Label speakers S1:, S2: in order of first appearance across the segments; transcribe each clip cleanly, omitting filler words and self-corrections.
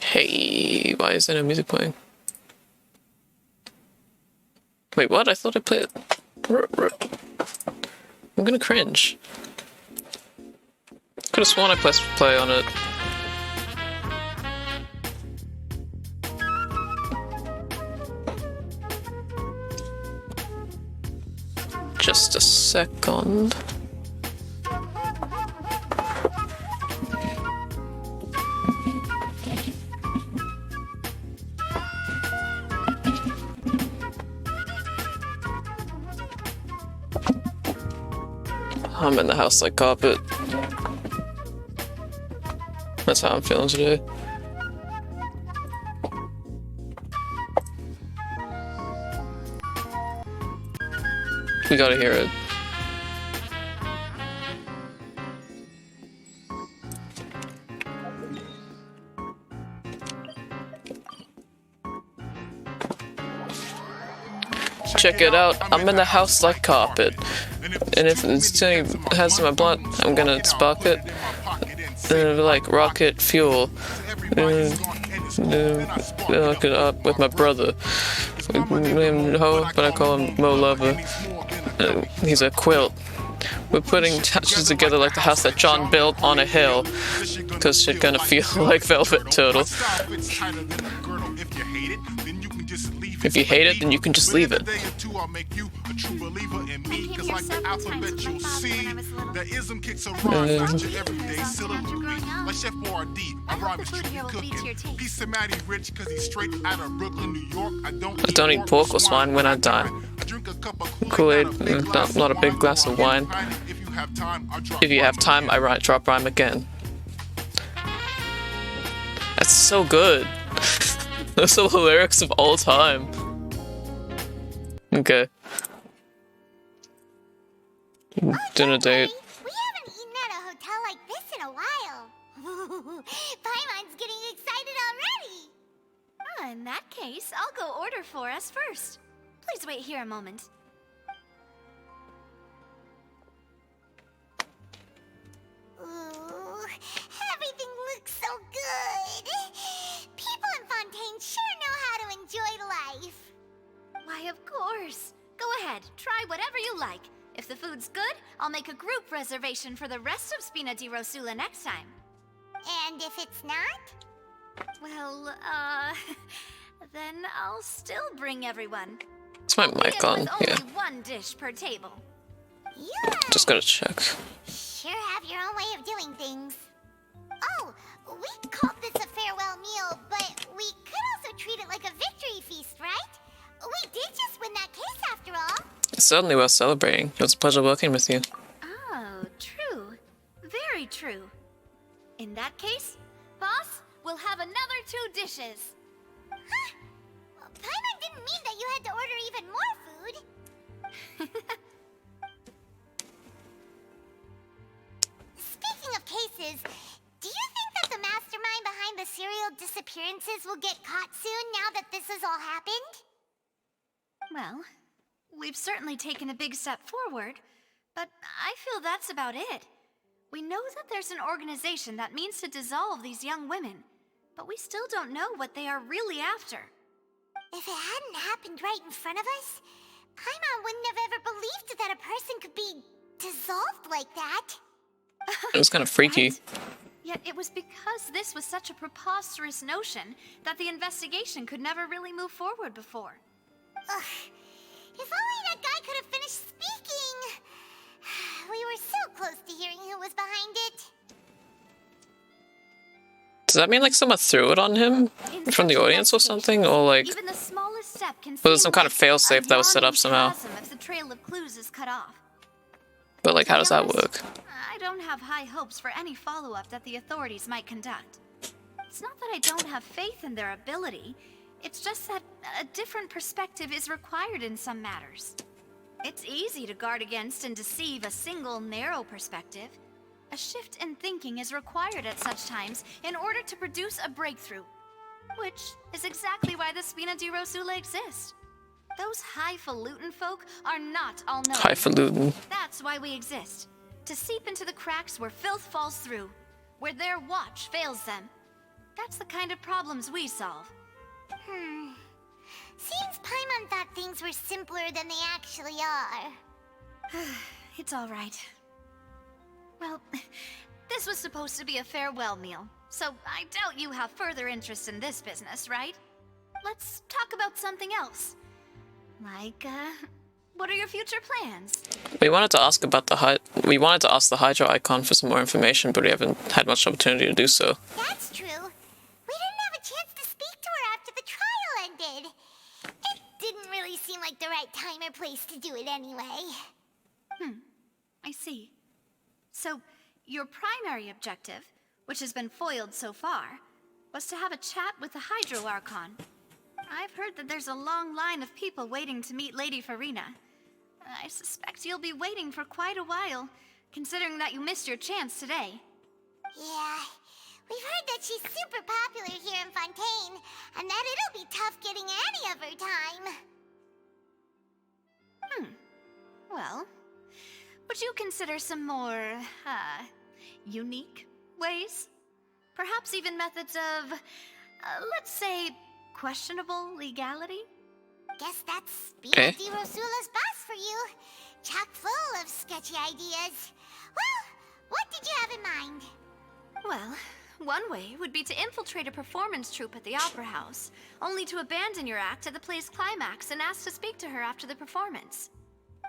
S1: Hey, why is there no music playing? Wait, what? I thought I played it. I'm gonna cringe. Could have sworn I pressed play on it. Just a second. I'm in the house like carpet. That's how I'm feeling today. We gotta hear it. Check it out, I'm in the house like carpet. And if it's has my blunt, I'm gonna spark it. Like rocket fuel. Look it up with my brother. Named Ho, but I call him Mo Lover. He's a quilt. We're putting touches together like the house that John built on a hill. Cause shit gonna feel like Velvet Turtle. If you hate it, then you can just leave it. I don't eat pork or swine when I die. Kool-Aid, not a big glass of wine. If you have time, I drop rhyme again. That's so good. Those are the lyrics of all time. Okay. Dinner date.
S2: We haven't eaten at a hotel like this in a while. Paimon's getting excited already.
S3: Oh, in that case, I'll go order for us first. Please wait here a moment. the food's good, I'll make a group reservation for the rest of Spina di Rosula next time.
S2: And if it's not?
S3: Well, then I'll still bring everyone.
S1: Is my mic on?
S3: With
S1: Yeah.
S3: only one dish per table.
S2: You
S1: Just gotta check.
S2: sure have your own way of doing things. Oh, we called this a farewell meal, but we could also treat it like a victory feast, right? We did just win that case after all.
S1: It's certainly worth celebrating. It was a pleasure working with you.
S3: Oh, true. Very true. In that case, boss, we'll have another 2 dishes.
S2: Huh? Paimon didn't mean that you had to order even more food. Speaking of cases, do you think that the mastermind behind the serial disappearances will get caught soon now that this has all happened?
S3: Well, we've certainly taken a big step forward, but I feel that's about it. We know that there's an organization that means to dissolve these young women, but we still don't know what they are really after.
S2: If it hadn't happened right in front of us, Paimon wouldn't have ever believed that a person could be dissolved like that.
S1: It was kind of freaky.
S3: Right? Yet it was because this was such a preposterous notion that the investigation could never really move forward before.
S2: Ugh. If only that guy could have finished speaking. We were so close to hearing who was behind it.
S1: Does that mean like someone threw it on him from the audience or something? Or like,
S3: Even the smallest step can
S1: was it
S3: seem
S1: some kind of
S3: like
S1: failsafe that was set up
S3: a
S1: somehow?
S3: chasm if the trail of clues is cut off.
S1: But like, how does that
S3: To be
S1: work?
S3: honest, I don't have high hopes for any follow-up that the authorities might conduct. It's not that I don't have faith in their ability. It's just that a different perspective is required in some matters. It's easy to guard against and deceive a single narrow perspective. A shift in thinking is required at such times in order to produce a breakthrough. Which is exactly why the Spina di Rosula exists. Those highfalutin folk are not all-knowing.
S1: Highfalutin.
S3: That's why we exist. To seep into the cracks where filth falls through. Where their watch fails them. That's the kind of problems we solve.
S2: Seems Paimon thought things were simpler than they actually are.
S3: It's all right. Well, this was supposed to be a farewell meal, so I doubt you have further interest in this business, right? Let's talk about something else. Like, what are your future plans?
S1: We wanted to ask about we wanted to ask the Hydra icon for some more information, but we haven't had much opportunity to do so.
S2: That's true. We didn't have a chance to speak to her after the trial ended. It didn't really seem like the right time or place to do it anyway.
S3: I see. So, your primary objective, which has been foiled so far, was to have a chat with the Hydro Archon. I've heard that there's a long line of people waiting to meet Lady Farina. I suspect you'll be waiting for quite a while, considering that you missed your chance today.
S2: Yeah, we've heard that she's super popular here in Fontaine, and that it'll be tough getting any of her time.
S3: Well, would you consider some more, unique ways? Perhaps even methods of, let's say, questionable legality?
S2: Guess that's Spina
S1: Okay.
S2: di Rosula's boss for you. Chock full of sketchy ideas. Well, what did you have in mind?
S3: Well, one way would be to infiltrate a performance troupe at the Opera House, only to abandon your act at the play's climax and ask to speak to her after the performance.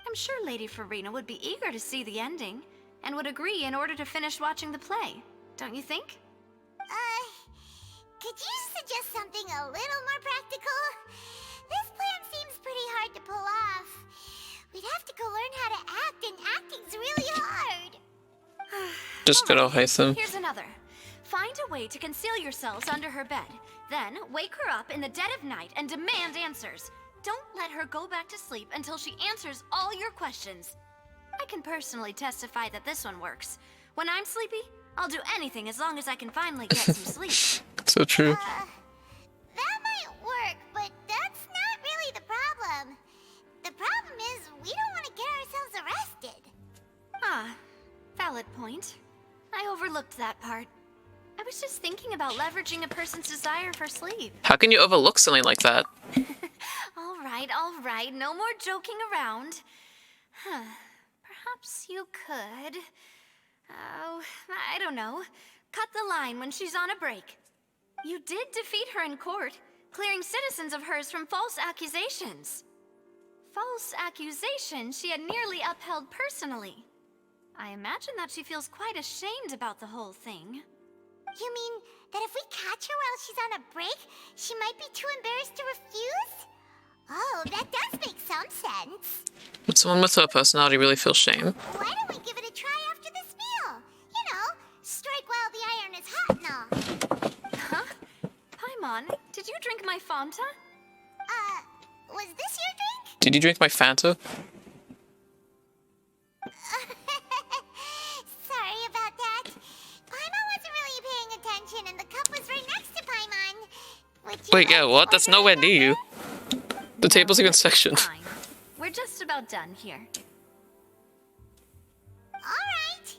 S3: I'm sure Lady Farina would be eager to see the ending, and would agree in order to finish watching the play, don't you think?
S2: Could you suggest something a little more practical? This plan seems pretty hard to pull off. We'd have to go learn how to act, and acting's really hard.
S1: Just good old Haytham.
S3: Here's another. Find a way to conceal yourselves under her bed. Then wake her up in the dead of night and demand answers. Don't let her go back to sleep until she answers all your questions. I can personally testify that this one works. When I'm sleepy, I'll do anything as long as I can finally get some sleep.
S1: So true.
S2: That might work, but that's not really the problem. The problem is we don't want to get ourselves arrested.
S3: Ah, valid point. I overlooked that part. I was just thinking about leveraging a person's desire for sleep.
S1: How can you overlook something like that?
S3: All right, no more joking around. Perhaps you could... Oh, I don't know. Cut the line when she's on a break. You did defeat her in court, clearing citizens of hers from false accusations. False accusations she had nearly upheld personally. I imagine that she feels quite ashamed about the whole thing.
S2: You mean that if we catch her while she's on a break, she might be too embarrassed to refuse? Oh, that does make some sense.
S1: Would someone with her personality really feel shame?
S2: Why don't we give it a try after this meal? You know, strike while the iron is hot and all.
S3: Huh? Paimon, did you drink my Fanta?
S2: Was this your drink?
S1: Did you drink my Fanta?
S2: Sorry about that. Paimon wasn't really paying attention and the cup was right next to Paimon.
S1: Wait, yeah, what? That's nowhere near you. The table's even sectioned.
S3: Fine. We're just about done here.
S2: Alright.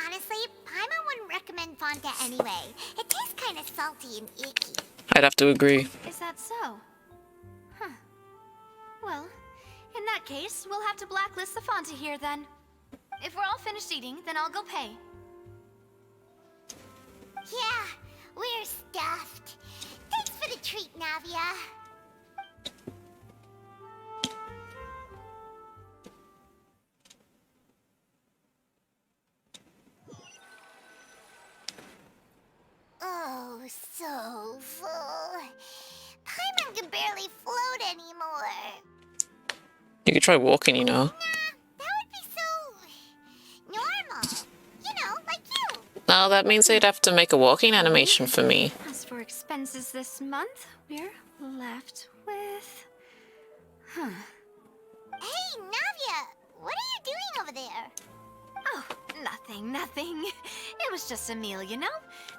S2: Honestly, Paimon wouldn't recommend Fonta anyway. It tastes kind of salty and icky.
S1: I'd have to agree.
S3: Is that so? Huh. Well, in that case, we'll have to blacklist the Fanta here then. If we're all finished eating, then I'll go pay.
S2: Yeah, we're stuffed. Thanks for the treat, Navia. Oh, so full. Paimon can barely float anymore.
S1: You could try walking, you know.
S2: Nah, that would be so... normal. You know, like you.
S1: No, that means they'd have to make a walking animation for me.
S3: As for expenses this month, we're left with... Huh.
S2: Hey, Navia, what are you doing over there?
S3: Oh, nothing. It was just a meal, you know?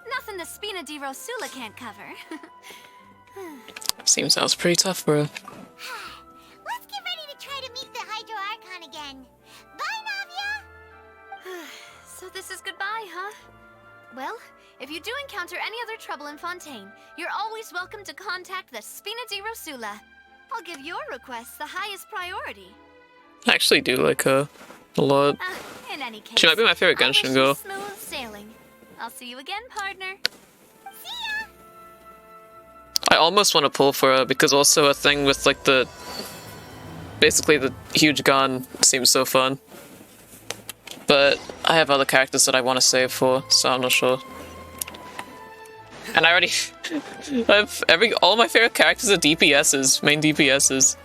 S3: Nothing the Spina di Rosula can't cover.
S1: Seems that was pretty tough, bro.
S2: Let's get ready to try to meet the Hydro Archon again. Bye, Navia!
S3: So this is goodbye, huh? Well, if you do encounter any other trouble in Fontaine, you're always welcome to contact the Spina di Rosula. I'll give your request the highest priority.
S1: I actually do like her a lot.
S3: In any case,
S1: She might be my favorite
S3: I wish
S1: Genshin
S3: you
S1: girl.
S3: smooth sailing. I'll see you again, partner.
S2: See ya!
S1: I almost want to pull for her because also a thing with like the... basically the huge gun seems so fun. But I have other characters that I want to save for, so I'm not sure. And I already... I have all my favorite characters are DPSs, main DPSs.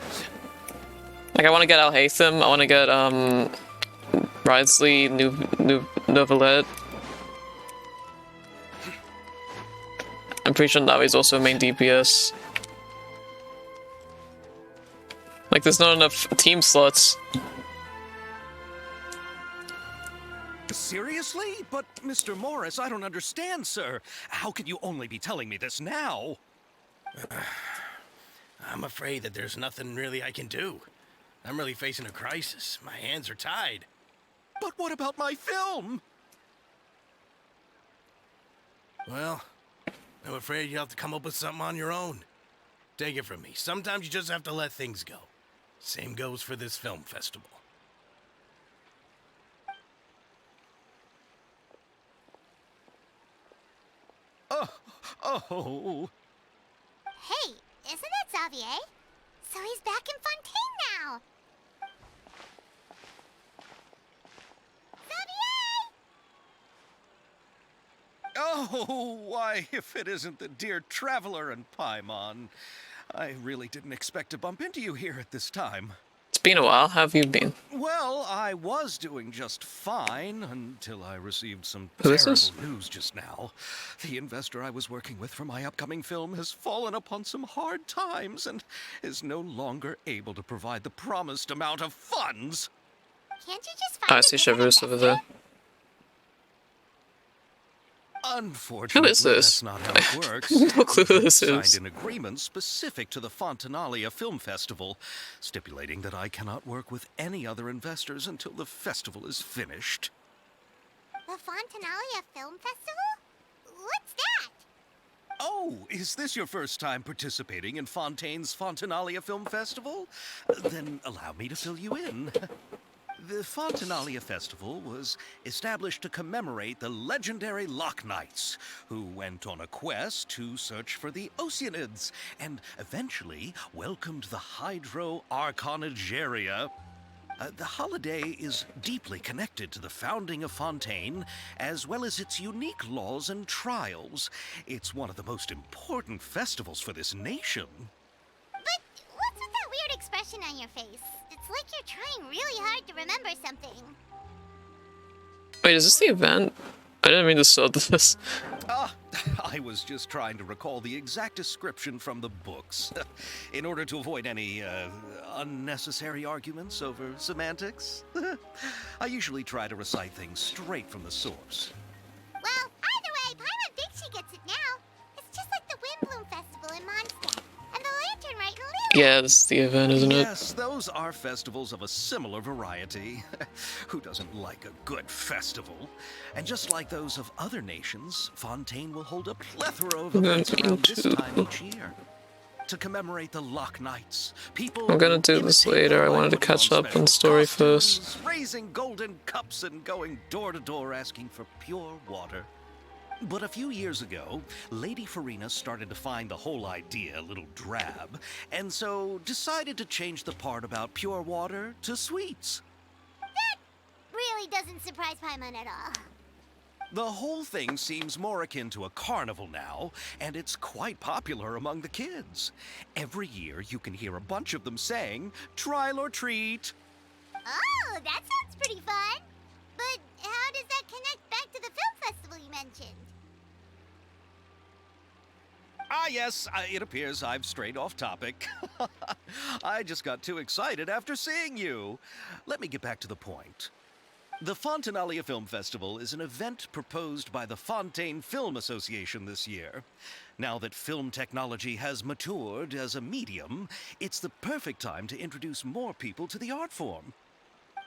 S1: Like I want to get Alhaitham, I want to get Wriothesley, Novelette. I'm pretty sure Navi's also a main DPS. Like there's not enough team slots.
S4: Seriously? But, Mr. Morris, I don't understand, sir. How can you only be telling me this now?
S5: I'm afraid that there's nothing really I can do. I'm really facing a crisis. My hands are tied.
S4: But what about my film?
S5: Well, I'm afraid you'll have to come up with something on your own. Take it from me. Sometimes you just have to let things go. Same goes for this film festival.
S4: Oh.
S2: Hey, isn't that Xavier? So he's back in Fontaine now. Xavier!
S4: Oh, why, if it isn't the dear Traveler and Paimon. I really didn't expect to bump into you here at this time.
S1: It's been a while, how have you been?
S4: Well, I was doing just fine until I received some
S1: Who is
S4: terrible
S1: this?
S4: news just now. The investor I was working with for my upcoming film has fallen upon some hard times and is no longer able to provide the promised amount of funds.
S2: Can't you just
S1: Oh,
S2: find
S1: I
S2: a
S1: see
S2: different
S1: Chevrus over
S2: investor?
S1: there.
S4: Unfortunately,
S1: this?
S4: that's not how it works.
S1: No clue who this
S4: Signed
S1: is.
S4: an agreement specific to the Fontanalia Film Festival, stipulating that I cannot work with any other investors until the festival is finished.
S2: The Fontanalia Film Festival? What's that?
S4: Oh, is this your first time participating in Fontaine's Fontanalia Film Festival? Then allow me to fill you in. The Fontaine Festival was established to commemorate the legendary Loch Knights, who went on a quest to search for the Oceanids and eventually welcomed the Hydro Arconageria. The holiday is deeply connected to the founding of Fontaine, as well as its unique laws and trials. It's one of the most important festivals for this nation.
S2: But what's with that weird expression on your face? It's like you're trying really hard to remember something.
S1: Wait, is this the event? I didn't mean to saw this.
S4: Ah, I was just trying to recall the exact description from the books, in order to avoid any unnecessary arguments over semantics. I usually try to recite things straight from the source.
S2: Well, either way, Paimon thinks she gets it now. It's just like the Windbloom Festival in Mondstadt, and the Lantern Rite in Liyue.
S1: Yeah, this is the event, isn't it?
S4: Yes, those are festivals of a similar variety. Who doesn't like a good festival? And just like those of other nations, Fontaine will hold a plethora of events around this time each year. To commemorate the Loch Knights, people
S1: I'm gonna do this later. I wanted to catch up on the story first.
S4: raising golden cups and going door to door asking for pure water. But a few years ago, Lady Farina started to find the whole idea a little drab, and so decided to change the part about pure water to sweets.
S2: That really doesn't surprise Paimon at all.
S4: The whole thing seems more akin to a carnival now, and it's quite popular among the kids. Every year you can hear a bunch of them saying, "Trial or treat."
S2: Oh, that sounds pretty fun. But how does that connect back to the film festival you mentioned?
S4: Ah, yes, it appears I've strayed off topic. I just got too excited after seeing you. Let me get back to the point. The Fontaine Film Festival is an event proposed by the Fontaine Film Association this year. Now that film technology has matured as a medium, it's the perfect time to introduce more people to the art form.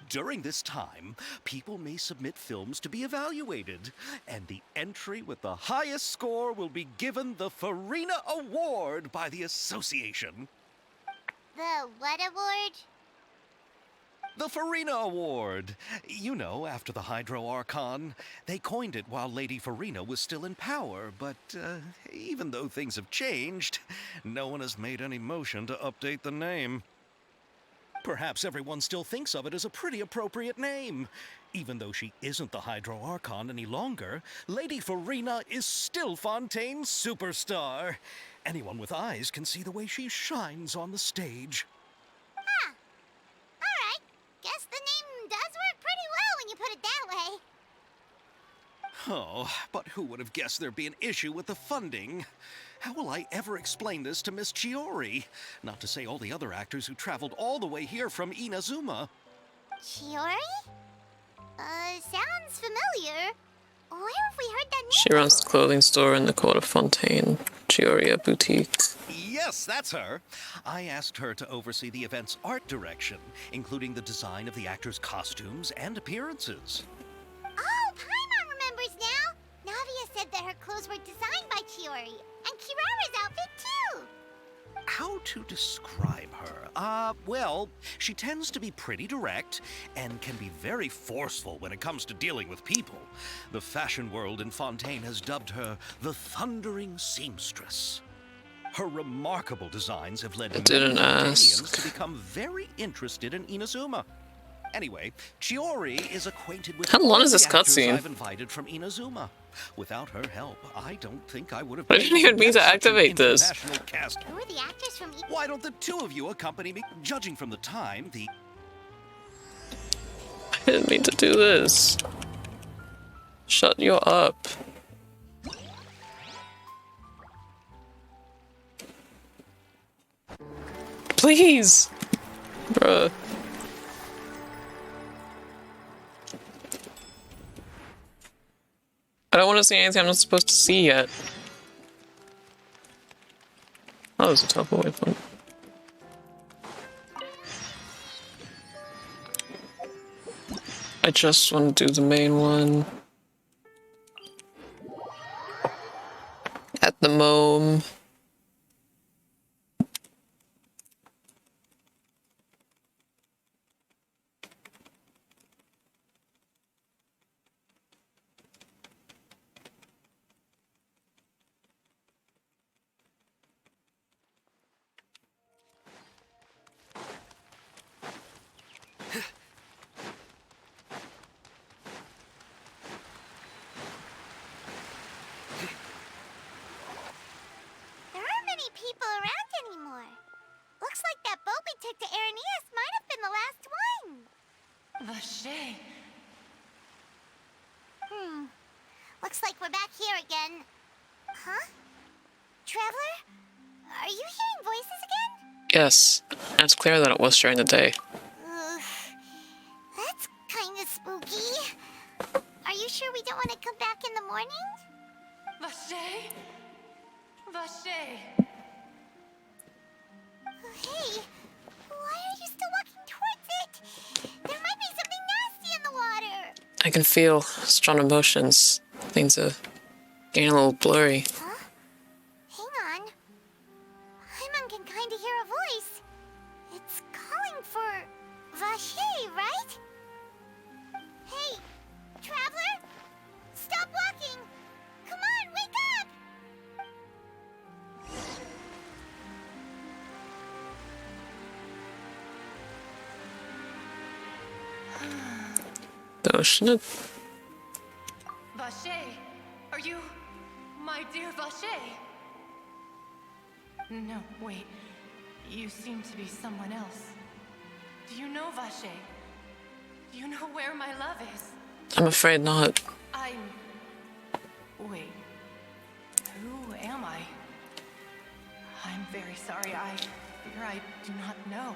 S4: During this time, people may submit films to be evaluated, and the entry with the highest score will be given the Farina Award by the association.
S2: The what award?
S4: The Farina Award. You know, after the Hydro Archon. They coined it while Lady Farina was still in power, but even though things have changed, no one has made any motion to update the name. Perhaps everyone still thinks of it as a pretty appropriate name. Even though she isn't the Hydro Archon any longer, Lady Farina is still Fontaine's superstar. Anyone with eyes can see the way she shines on the stage.
S2: Huh. Alright. Guess the name does work pretty well when you put it that way.
S4: Oh, but who would have guessed there'd be an issue with the funding? How will I ever explain this to Miss Chiori? Not to say all the other actors who traveled all the way here from Inazuma.
S2: Chiori? Sounds familiar. Where have we heard that name
S1: She runs the
S2: before?
S1: clothing store in the court of Fontaine, Chioria Boutique.
S4: Yes, that's her. I asked her to oversee the event's art direction, including the design of the actors' costumes and appearances.
S2: Oh, Paimon remembers now. Navia said that her clothes were designed by Chiori, and Kirara's outfit too.
S4: How to describe her? Well, she tends to be pretty direct and can be very forceful when it comes to dealing with people. The fashion world in Fontaine has dubbed her the Thundering Seamstress. Her remarkable designs have led
S1: I didn't
S4: many
S1: ask.
S4: Fontaineans to become very interested in Inazuma. Anyway, Chiori is acquainted with
S1: How long
S4: all
S1: is this
S4: the actors
S1: cutscene?
S4: I've invited from Inazuma. Without her help, I don't think I would have
S1: I
S4: been
S1: didn't
S4: able
S1: even mean to
S4: get such an
S1: activate this.
S4: international cast.
S2: Who are the actors from
S4: Why don't the two of you accompany me? Judging from the time,
S1: I didn't mean to do this. Shut you up. Please! Bruh. I don't want to see anything I'm not supposed to see yet. Oh, there's a teleport waypoint. I just want to do the main one. At the Mome.
S2: Looks like we're back here again. Huh? Traveler? Are you hearing voices again?
S1: Yes, and it's clear that it was during the day.
S2: Ugh, that's kinda spooky. Are you sure we don't want to come back in the morning?
S6: Vache? Vache!
S2: Hey, why are you still walking towards it? There might be something nasty in the water.
S1: I can feel strong emotions. Things are getting a little blurry.
S2: Huh? Hang on. Paimon can kinda hear a voice. It's calling for Vache, right? Hey, traveler! Stop walking! Come on, wake up!
S1: Though, shouldn't it?
S6: Vache! Are you my dear Vache? No, wait. You seem to be someone else. Do you know Vache? Do you know where my love is?
S1: I'm afraid not.
S6: Wait. Who am I? I'm very sorry. I fear I do not know.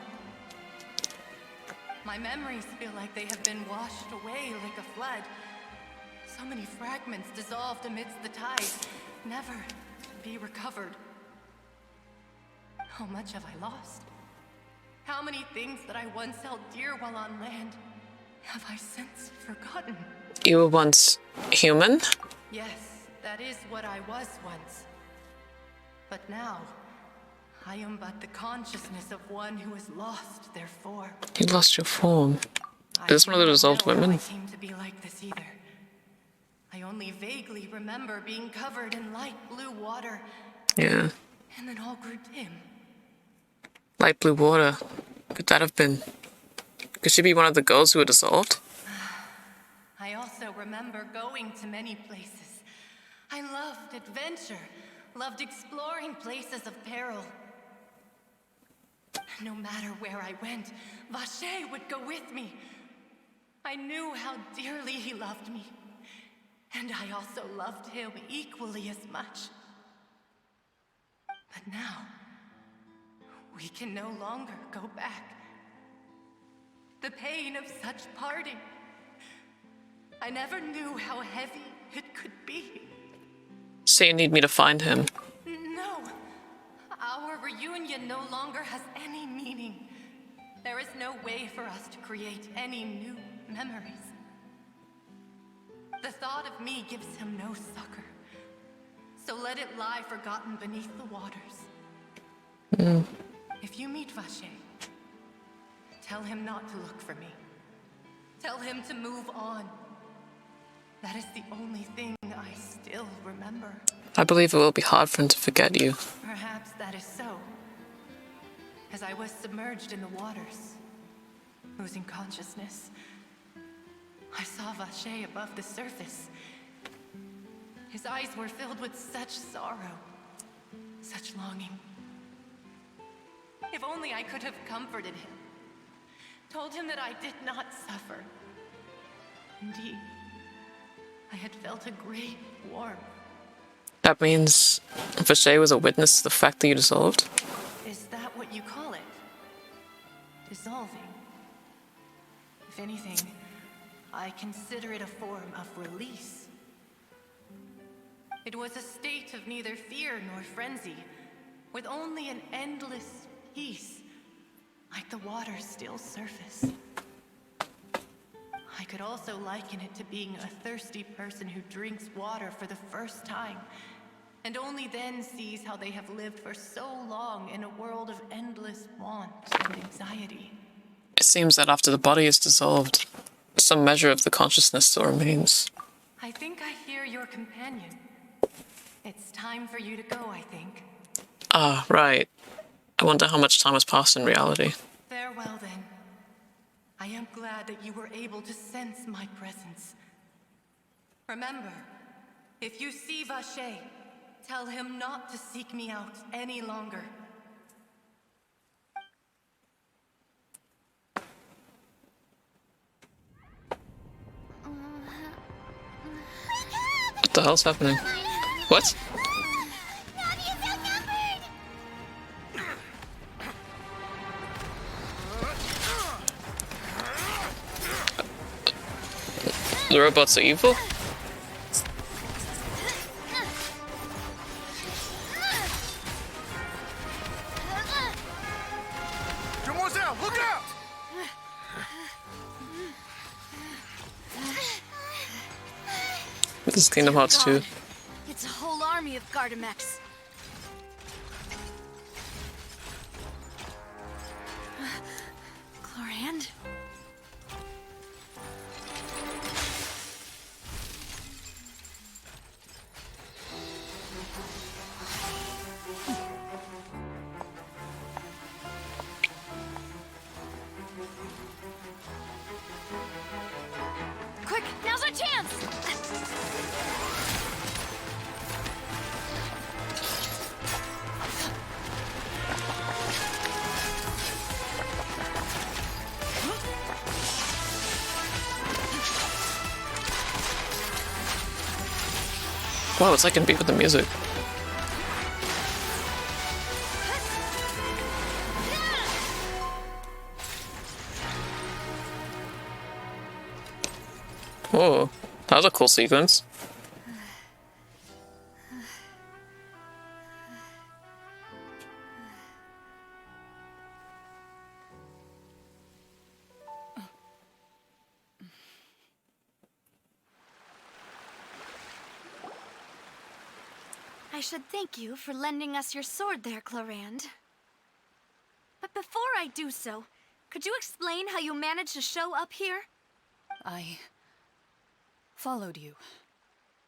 S6: My memories feel like they have been washed away like a flood. So many fragments dissolved amidst the tide, never to be recovered. How much have I lost? How many things that I once held dear while on land have I since forgotten?
S1: You were once human?
S6: Yes, that is what I was once. But now, I am but the consciousness of one who is lost, therefore.
S1: You lost your form. Is this one of the dissolved women?
S6: I came to be like this either. I only vaguely remember being covered in light blue water,
S1: Yeah.
S6: and then all grew dim.
S1: Light blue water. Could that have been... Could she be one of the girls who were dissolved?
S6: I also remember going to many places. I loved adventure, loved exploring places of peril. No matter where I went, Vache would go with me. I knew how dearly he loved me, and I also loved him equally as much. But now, we can no longer go back. The pain of such parting, I never knew how heavy it could be.
S1: So you need me to find him.
S6: No, our reunion no longer has any meaning. There is no way for us to create any new memories. The thought of me gives him no succor. So let it lie forgotten beneath the waters. If you meet Vache, tell him not to look for me. Tell him to move on. That is the only thing I still remember.
S1: I believe it will be hard for him to forget you.
S6: Perhaps that is so. As I was submerged in the waters, losing consciousness, I saw Vache above the surface. His eyes were filled with such sorrow, such longing. If only I could have comforted him, told him that I did not suffer. Indeed, I had felt a great warmth.
S1: That means Vache was a witness to the fact that you dissolved?
S6: Is that what you call it? Dissolving? If anything, I consider it a form of release. It was a state of neither fear nor frenzy, with only an endless peace, like the water's still surface. I could also liken it to being a thirsty person who drinks water for the first time, and only then sees how they have lived for so long in a world of endless want and anxiety.
S1: It seems that after the body is dissolved, some measure of the consciousness still remains.
S6: I think I hear your companion. It's time for you to go, I think.
S1: Ah, right. I wonder how much time has passed in reality.
S6: Farewell, then. I am glad that you were able to sense my presence. Remember, if you see Vache, tell him not to seek me out any longer.
S1: the hell's happening? What?
S2: Navi is outnumbered!
S1: The robots are evil?
S5: Demoiselle, look out!
S1: This is Kingdom Hearts 2.
S3: It's a whole army of Gardamex. Chlorand? Quick, now's our chance!
S1: Wow, it's like in beat with the music. Whoa, that was a cool sequence.
S3: I should thank you for lending us your sword there, Chlorand. But before I do so, could you explain how you managed to show up here?
S7: I followed you.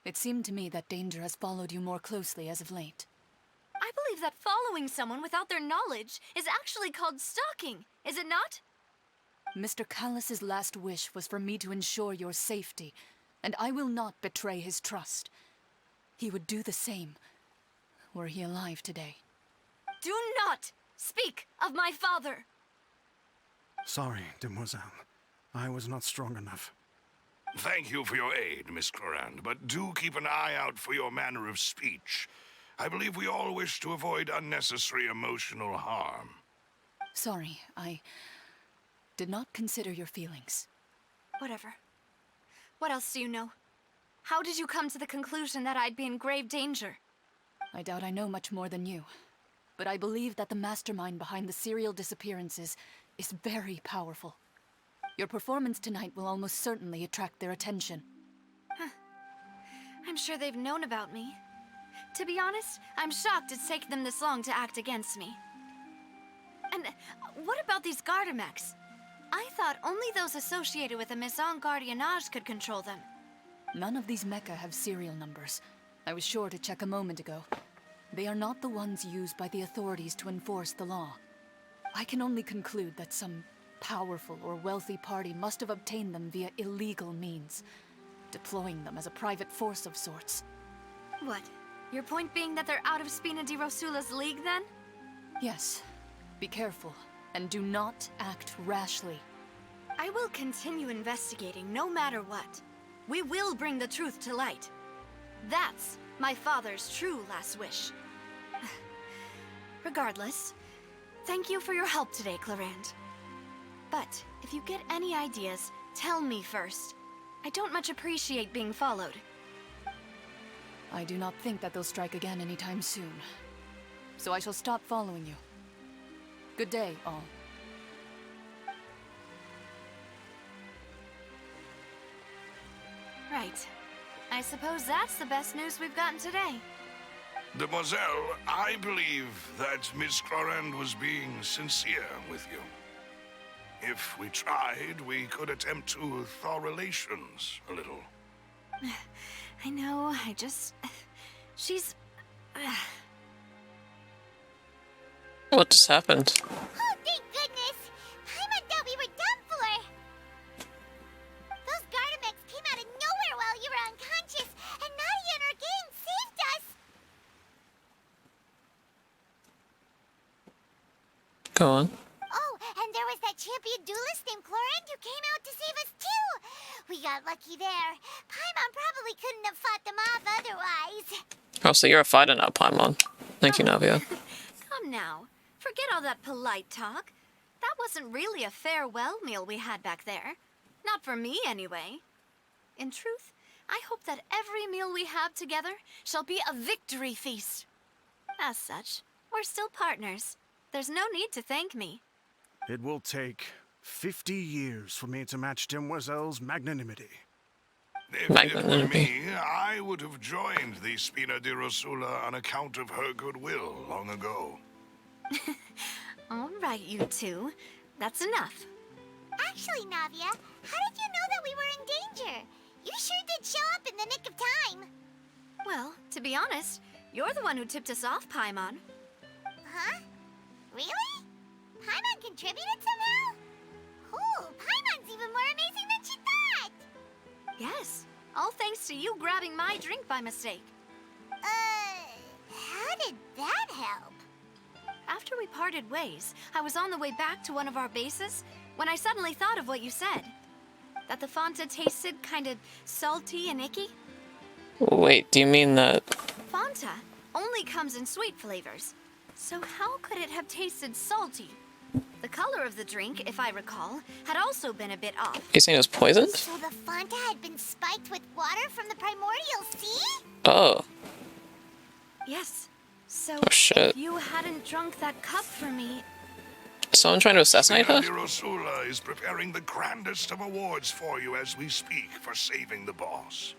S7: It seemed to me that danger has followed you more closely as of late.
S3: I believe that following someone without their knowledge is actually called stalking, is it not?
S7: Mr. Callus's last wish was for me to ensure your safety, and I will not betray his trust. He would do the same, were he alive today.
S3: Do not speak of my father!
S8: Sorry, demoiselle. I was not strong enough.
S9: Thank you for your aid, Miss Clorand, but do keep an eye out for your manner of speech. I believe we all wish to avoid unnecessary emotional harm.
S7: Sorry, I did not consider your feelings.
S3: Whatever. What else do you know? How did you come to the conclusion that I'd be in grave danger?
S7: I doubt I know much more than you, but I believe that the mastermind behind the serial disappearances is very powerful. Your performance tonight will almost certainly attract their attention.
S3: I'm sure they've known about me. To be honest, I'm shocked it's taken them this long to act against me. And what about these Gardamex? I thought only those associated with the Maison Gardiennage could control them.
S7: None of these mecha have serial numbers. I was sure to check a moment ago. They are not the ones used by the authorities to enforce the law. I can only conclude that some powerful or wealthy party must have obtained them via illegal means, deploying them as a private force of sorts.
S3: What? Your point being that they're out of Spina di Rosula's league, then?
S7: Yes. Be careful, and do not act rashly.
S3: I will continue investigating no matter what. We will bring the truth to light. That's my father's true last wish. Regardless, thank you for your help today, Clorand. But if you get any ideas, tell me first. I don't much appreciate being followed.
S7: I do not think that they'll strike again anytime soon. So I shall stop following you. Good day, all.
S3: Right. I suppose that's the best news we've gotten today.
S9: Demoiselle, I believe that Miss Clorand was being sincere with you. If we tried, we could attempt to thaw relations a little.
S3: I know, she's...
S1: What just happened?
S2: Oh, thank goodness! Paimon thought we were done for! Those Gardamex came out of nowhere while you were unconscious, and Nadia and her gang saved us!
S1: Go on.
S2: Oh, and there was that champion duelist named Clorand who came out to save us too! We got lucky there. Paimon probably we couldn't have fought them off otherwise.
S1: Oh, so you're a fighter now, Paimon. Thank you, Navia.
S3: Come now. Forget all that polite talk. That wasn't really a farewell meal we had back there. Not for me, anyway. In truth, I hope that every meal we have together shall be a victory feast. As such, we're still partners. There's no need to thank me.
S8: It will take 50 years for me to match Demoiselle's magnanimity.
S9: If it were me, I would have joined the Spina di Rosula on account of her goodwill long ago.
S3: All right, you two. That's enough.
S2: Actually, Navia, how did you know that we were in danger? You sure did show up in the nick of time.
S3: Well, to be honest, you're the one who tipped us off, Paimon.
S2: Huh? Really? Paimon contributed somehow? Ooh, Paimon's even more amazing than she thought!
S3: Yes, all thanks to you grabbing my drink by mistake.
S2: How did that help?
S3: After we parted ways, I was on the way back to one of our bases when I suddenly thought of what you said. That the Fanta tasted kind of salty and icky.
S1: Wait, do you mean that...
S3: Fanta only comes in sweet flavors. So how could it have tasted salty? The color of the drink, if I recall, had also been a bit off.
S1: You saying it was poisoned?
S2: So the Fanta had been spiked with water from the primordial sea?
S1: Oh.
S3: Yes. So
S1: Oh, shit.
S3: if you hadn't drunk that cup for me...
S1: Is someone trying to assassinate her?
S9: Spina di Rosula is preparing the grandest of awards for you as we speak for saving the boss.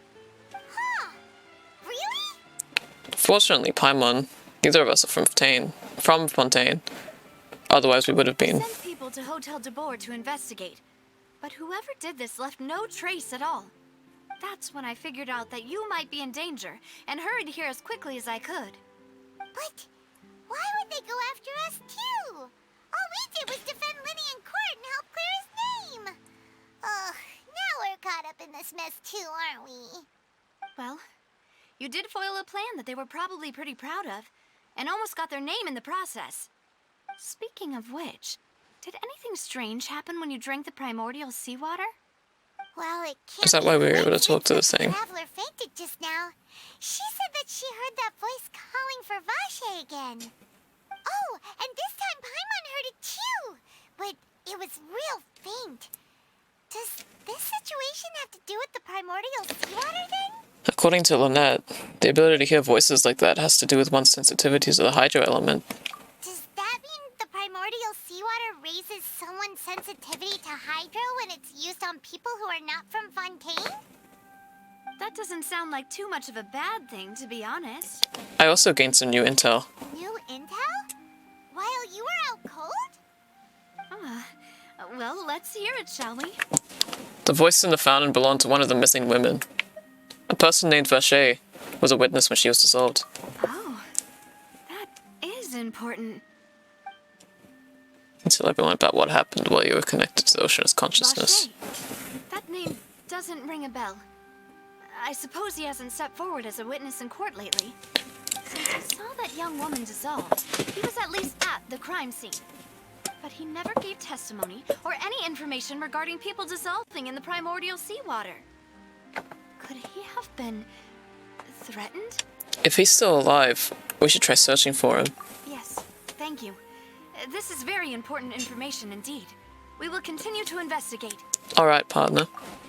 S2: Huh. Really?
S1: Fortunately, Paimon, neither of us are from Fontaine. Otherwise, we would have been.
S3: Sent people to Hotel de Boer to investigate. But whoever did this left no trace at all. That's when I figured out that you might be in danger and hurried here as quickly as I could.
S2: But why would they go after us too? All we did was defend Linny in court and help clear his name. Ugh, now we're caught up in this mess too, aren't we?
S3: Well, you did foil a plan that they were probably pretty proud of, and almost got their name in the process. Speaking of which, did anything strange happen when you drank the primordial seawater?
S2: Well, it can't.
S1: Is that why we were able to talk to this thing?
S2: The traveler fainted just now. She said that she heard that voice calling for Vache again. Oh, and this time Paimon heard it too, but it was real faint. Does this situation have to do with the primordial seawater thing?
S1: According to Lynette, the ability to hear voices like that has to do with one's sensitivity to the hydro element.
S2: Does that mean the primordial seawater raises someone's sensitivity to hydro when it's used on people who are not from Fontaine?
S3: That doesn't sound like too much of a bad thing, to be honest.
S1: I also gained some new intel.
S2: New intel? While you were out cold?
S3: Well, let's hear it, shall we?
S1: The voice in the fountain belonged to one of the missing women. A person named Vache was a witness when she was dissolved.
S3: Oh, that is important.
S1: Tell everyone about what happened while you were connected to the Ocean's consciousness.
S3: Vache. That name doesn't ring a bell. I suppose he hasn't stepped forward as a witness in court lately. Since I saw that young woman dissolved, he was at least at the crime scene. But he never gave testimony or any information regarding people dissolving in the primordial seawater. Could he have been threatened?
S1: If he's still alive, we should try searching for him.
S3: Yes, thank you. This is very important information indeed. We will continue to investigate.
S1: Alright, partner.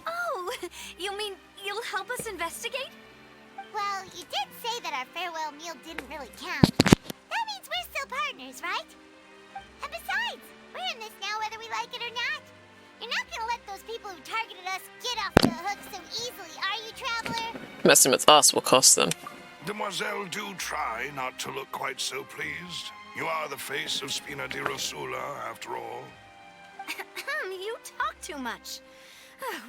S3: Oh, you mean you'll help us investigate?
S2: Well, you did say that our farewell meal didn't really count. That means we're still partners, right? And besides, we're in this now whether we like it or not. You're not gonna let those people who targeted us get off the hook so easily, are you, Traveler?
S1: Messing with us will cost them.
S9: Demoiselle, do try not to look quite so pleased. You are the face of Spina di Rosula, after all.
S3: You talk too much.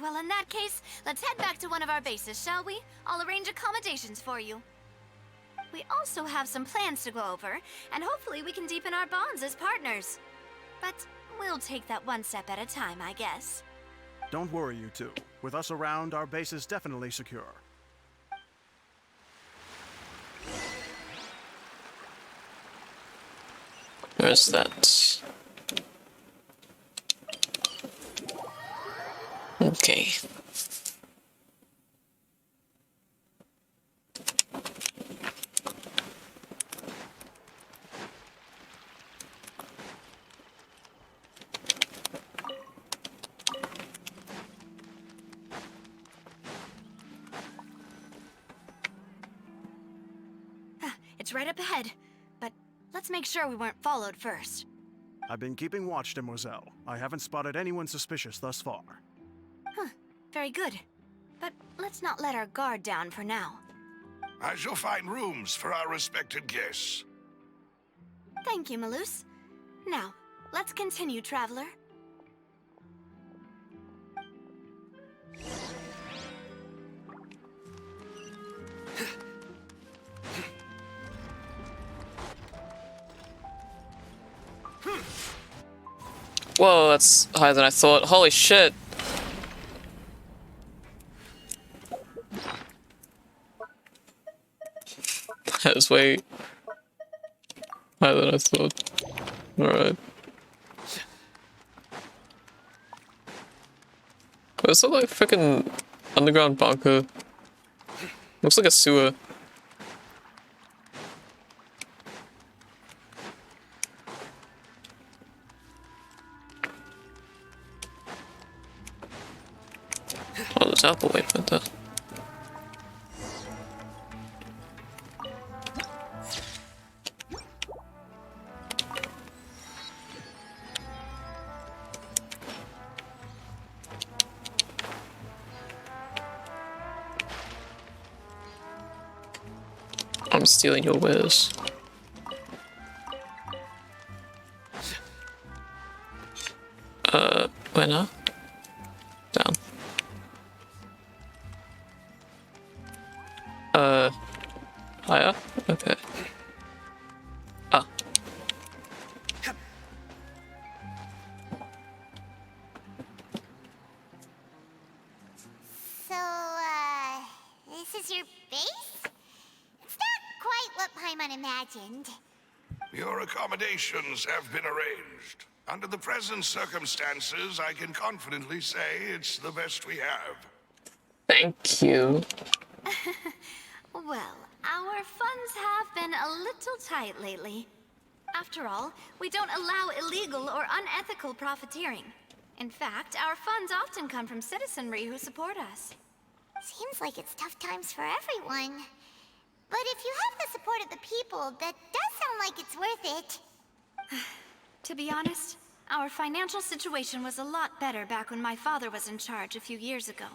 S3: Well, in that case, let's head back to one of our bases, shall we? I'll arrange accommodations for you. We also have some plans to go over, and hopefully we can deepen our bonds as partners. But we'll take that one step at a time, I guess.
S8: Don't worry, you two. With us around, our base is definitely secure.
S1: Where's that? Okay.
S3: It's right up ahead, but let's make sure we weren't followed first.
S8: I've been keeping watch, Demoiselle. I haven't spotted anyone suspicious thus far.
S3: Huh, very good. But let's not let our guard down for now.
S9: I shall find rooms for our respected guests.
S3: Thank you, Malus. Now, let's continue, traveler.
S1: Whoa, that's higher than I thought. Holy shit. That was way higher than I thought. Alright. It's not like a freaking underground bunker. Looks like a sewer. Oh, there's apple waypoint there. I'm stealing your wares. Where now? Down. Higher? Okay. Ah.
S2: So, this is your base? It's not quite what Paimon imagined.
S9: Your accommodations have been arranged. Under the present circumstances, I can confidently say it's the best we have.
S1: Thank you.
S3: Well, our funds have been a little tight lately. After all, we don't allow illegal or unethical profiteering. In fact, our funds often come from citizenry who support us.
S2: Seems like it's tough times for everyone. But if you have the support of the people, that does sound like it's worth it.
S3: To be honest, our financial situation was a lot better back when my father was in charge a few years ago.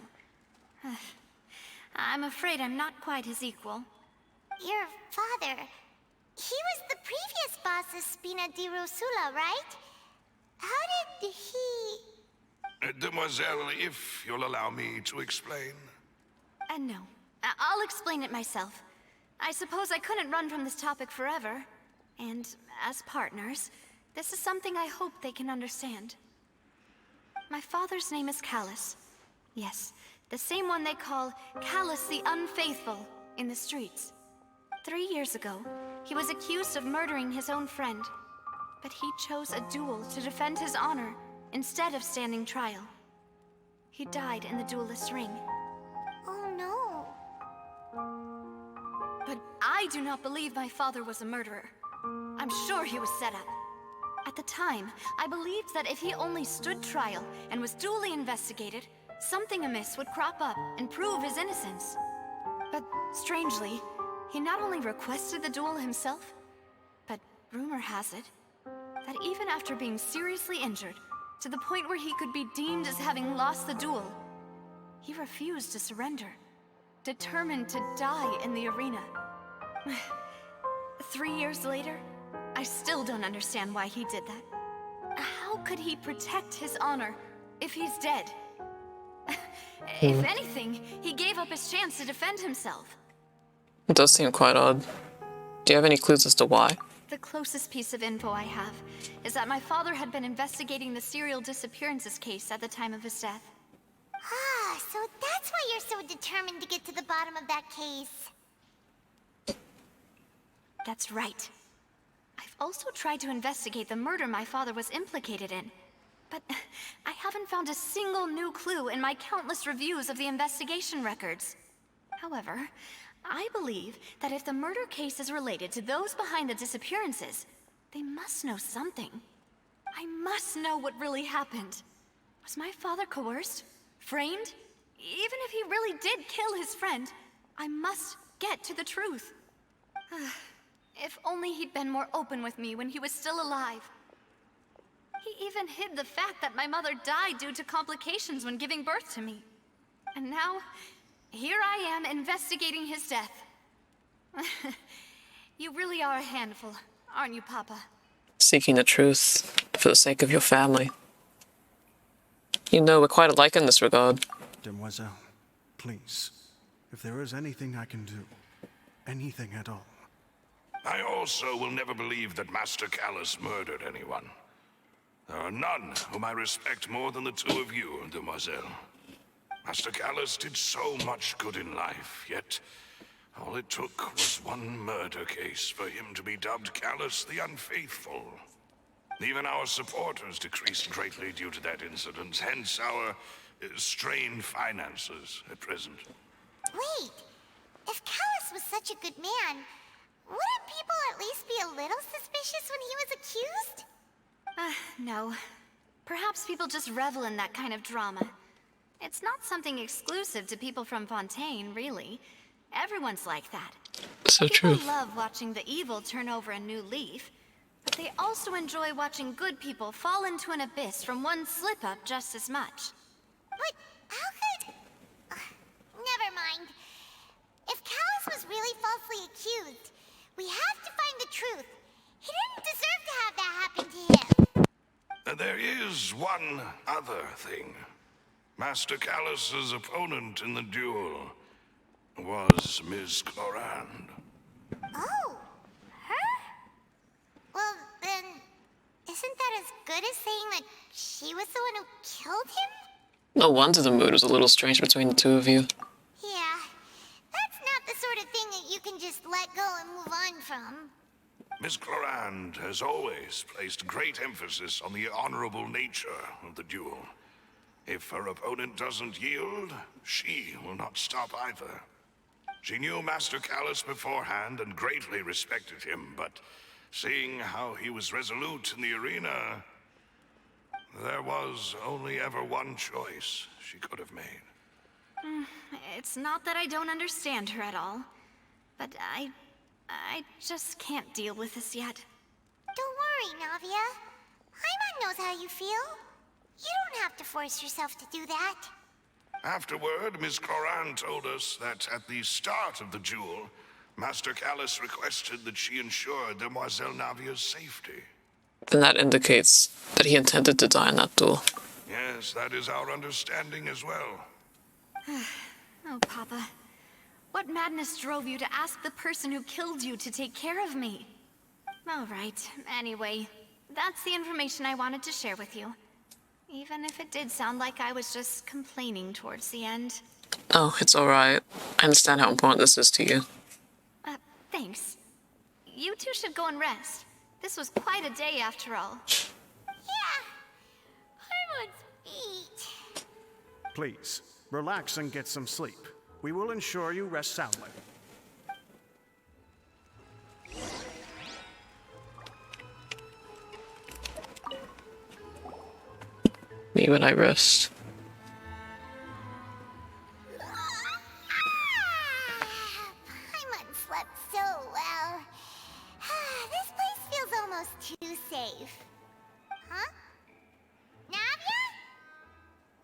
S3: I'm afraid I'm not quite his equal.
S2: Your father... He was the previous boss of Spina di Rosula, right? How did he...
S9: Demoiselle, if you'll allow me to explain.
S3: No. I'll explain it myself. I suppose I couldn't run from this topic forever. And as partners, this is something I hope they can understand. My father's name is Callus. Yes, the same one they call Callus the Unfaithful in the streets. 3 years ago, he was accused of murdering his own friend. But he chose a duel to defend his honor instead of standing trial. He died in the duelist's ring.
S2: Oh no.
S3: But I do not believe my father was a murderer. I'm sure he was set up. At the time, I believed that if he only stood trial and was duly investigated, something amiss would crop up and prove his innocence. But strangely, he not only requested the duel himself, but rumor has it that even after being seriously injured, to the point where he could be deemed as having lost the duel, he refused to surrender, determined to die in the arena. 3 years later, I still don't understand why he did that. How could he protect his honor if he's dead? If anything, he gave up his chance to defend himself.
S1: It does seem quite odd. Do you have any clues as to why?
S3: The closest piece of info I have is that my father had been investigating the serial disappearances case at the time of his death.
S2: Ah, so that's why you're so determined to get to the bottom of that case.
S3: That's right. I've also tried to investigate the murder my father was implicated in, but I haven't found a single new clue in my countless reviews of the investigation records. However, I believe that if the murder case is related to those behind the disappearances, they must know something. I must know what really happened. Was my father coerced? Framed? Even if he really did kill his friend, I must get to the truth. If only he'd been more open with me when he was still alive. He even hid the fact that my mother died due to complications when giving birth to me. And now, here I am investigating his death. You really are a handful, aren't you, Papa?
S1: Seeking the truth for the sake of your family. You know, we're quite alike in this regard.
S8: Demoiselle, please, if there is anything I can do, anything at all.
S9: I also will never believe that Master Callus murdered anyone. There are none whom I respect more than the two of you, Demoiselle. Master Callus did so much good in life, yet all it took was one murder case for him to be dubbed Callus the Unfaithful. Even our supporters decreased greatly due to that incident, hence our strained finances at present.
S2: Wait, if Callus was such a good man, wouldn't people at least be a little suspicious when he was accused?
S3: No. Perhaps people just revel in that kind of drama. It's not something exclusive to people from Fontaine, really. Everyone's like that.
S1: So true.
S3: People love watching the evil turn over a new leaf, but they also enjoy watching good people fall into an abyss from one slip-up just as much.
S2: But how could... never mind. If Callus was really falsely accused, we have to find the truth. He didn't deserve to have that happen to him.
S9: There is one other thing. Master Callus's opponent in the duel was Ms. Clorand.
S2: Oh, her? Well, then, isn't that as good as saying that she was the one who killed him?
S1: No wonder the mood was a little strange between the two of you.
S2: Yeah, that's not the sort of thing that you can just let go and move on from.
S9: Miss Clorand has always placed great emphasis on the honorable nature of the duel. If her opponent doesn't yield, she will not stop either. She knew Master Callus beforehand and greatly respected him, but seeing how he was resolute in the arena, there was only ever one choice she could have made.
S3: It's not that I don't understand her at all, but I just can't deal with this yet.
S2: Don't worry, Navia. Paimon knows how you feel. You don't have to force yourself to do that.
S9: Afterward, Miss Clorand told us that at the start of the duel, Master Callus requested that she ensure Demoiselle Navia's safety.
S1: Then that indicates that he intended to die in that duel.
S9: Yes, that is our understanding as well.
S3: Oh, Papa. What madness drove you to ask the person who killed you to take care of me? All right, anyway, that's the information I wanted to share with you. Even if it did sound like I was just complaining towards the end.
S1: Oh, it's alright. I understand how important this is to you.
S3: Thanks. You two should go and rest. This was quite a day after all.
S2: Yeah, Paimon's feet.
S8: Please, relax and get some sleep. We will ensure you rest soundly.
S1: Me when I rest.
S2: Paimon slept so well. This place feels almost too safe. Huh? Navia?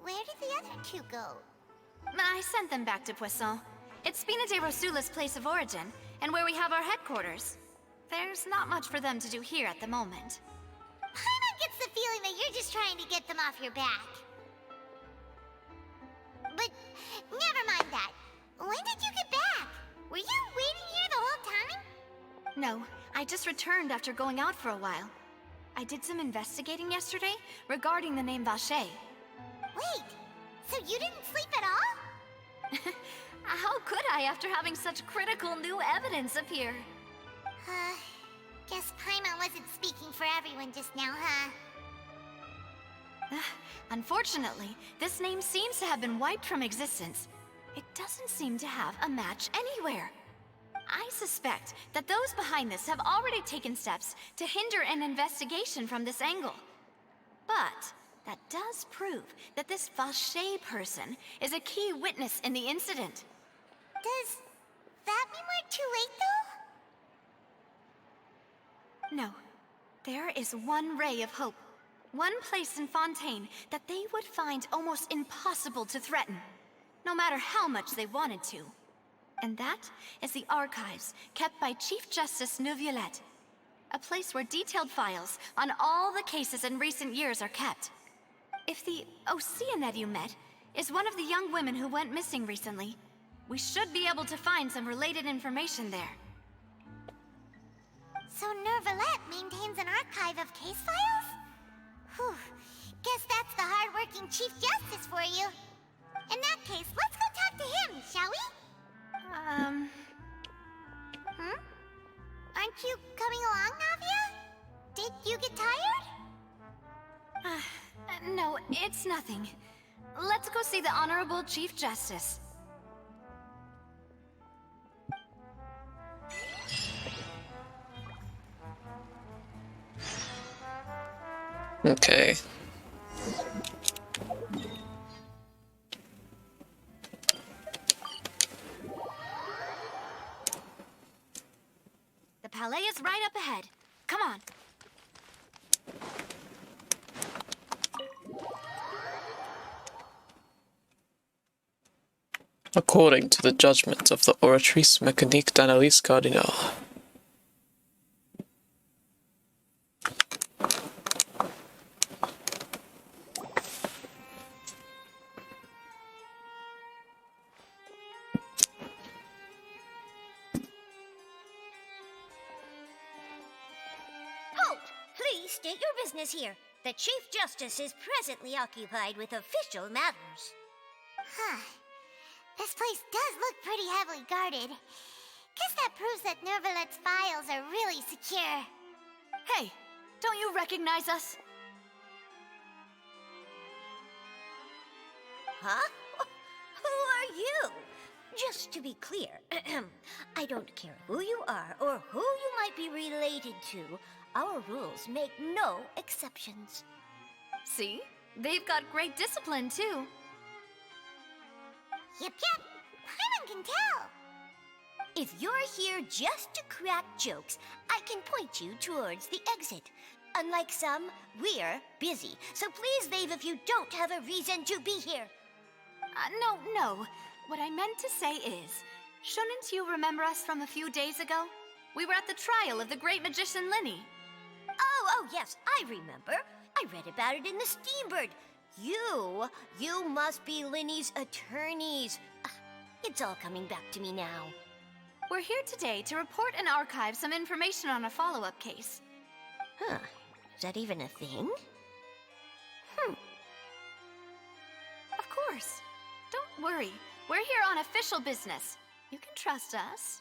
S2: Where did the other two go?
S3: I sent them back to Poisson. It's Spina de Rosula's place of origin, and where we have our headquarters. There's not much for them to do here at the moment.
S2: Paimon gets the feeling that you're just trying to get them off your back. But never mind that. When did you get back? Were you waiting here the whole time?
S3: No, I just returned after going out for a while. I did some investigating yesterday regarding the name Vache.
S2: Wait, so you didn't sleep at all?
S3: How could I after having such critical new evidence appear?
S2: Guess Paimon wasn't speaking for everyone just now, huh?
S3: Unfortunately, this name seems to have been wiped from existence. It doesn't seem to have a match anywhere. I suspect that those behind this have already taken steps to hinder an investigation from this angle. But that does prove that this Vache person is a key witness in the incident.
S2: Does that mean we're too late, though?
S3: No. There is one ray of hope. One place in Fontaine that they would find almost impossible to threaten, no matter how much they wanted to. And that is the archives kept by Chief Justice Neuvillette. A place where detailed files on all the cases in recent years are kept. If the Oceanette you met is one of the young women who went missing recently, we should be able to find some related information there.
S2: So Neuvillette maintains an archive of case files? Whew. Guess that's the hard-working Chief Justice for you. In that case, let's go talk to him, shall we? Aren't you coming along, Navia? Did you get tired?
S3: No, it's nothing. Let's go see the Honorable Chief Justice.
S1: Okay.
S3: The palais is right up ahead. Come on.
S1: According to the judgment of the Oratrice Mécanique d'Analyse Cardinal.
S2: Halt! Please state your business here. The Chief Justice is presently occupied with official matters. Huh. This place does look pretty heavily guarded. Guess that proves that Neuvillette's files are really secure.
S3: Hey, don't you recognize us?
S2: Huh? Who are you? Just to be clear, I don't care who you are or who you might be related to. Our rules make no exceptions.
S3: See? They've got great discipline, too.
S2: Yep. Paimon can tell. If you're here just to crack jokes, I can point you towards the exit. Unlike some, we're busy, so please leave if you don't have a reason to be here.
S3: No. What I meant to say is, shouldn't you remember us from a few days ago? We were at the trial of the great magician Linny.
S2: Oh, yes, I remember. I read about it in the Steambird. You must be Linny's attorneys. It's all coming back to me now.
S3: We're here today to report and archive some information on a follow-up case.
S2: Huh, is that even a thing?
S3: Of course. Don't worry. We're here on official business. You can trust us.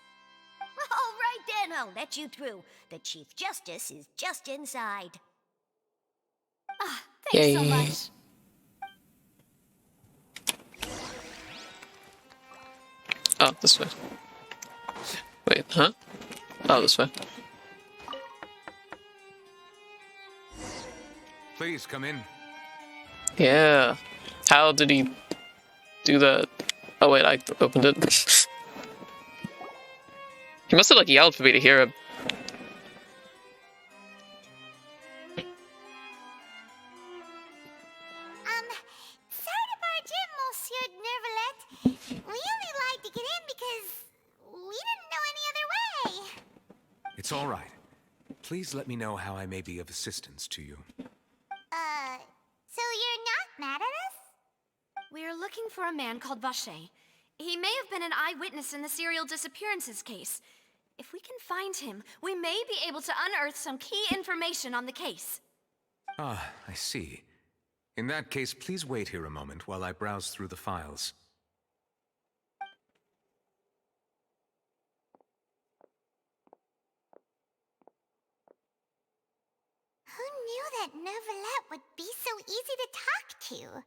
S2: All right then, I'll let you through. The Chief Justice is just inside.
S3: Thanks so
S1: Yay.
S3: much.
S1: Oh, this way. Wait, huh? Oh, this way.
S10: Please come in.
S1: Yeah. How did he do that? Oh wait, I opened it. He must have like yelled for me to hear him.
S2: Sorry to barge in, Monsieur Neuvillette. We only lied to get in because we didn't know any other way.
S10: It's all right. Please let me know how I may be of assistance to you.
S2: So you're not mad at us?
S3: We're looking for a man called Vacher. He may have been an eyewitness in the serial disappearances case. If we can find him, we may be able to unearth some key information on the case.
S10: Ah, I see. In that case, please wait here a moment while I browse through the files.
S2: Who knew that Neuvillette would be so easy to talk to?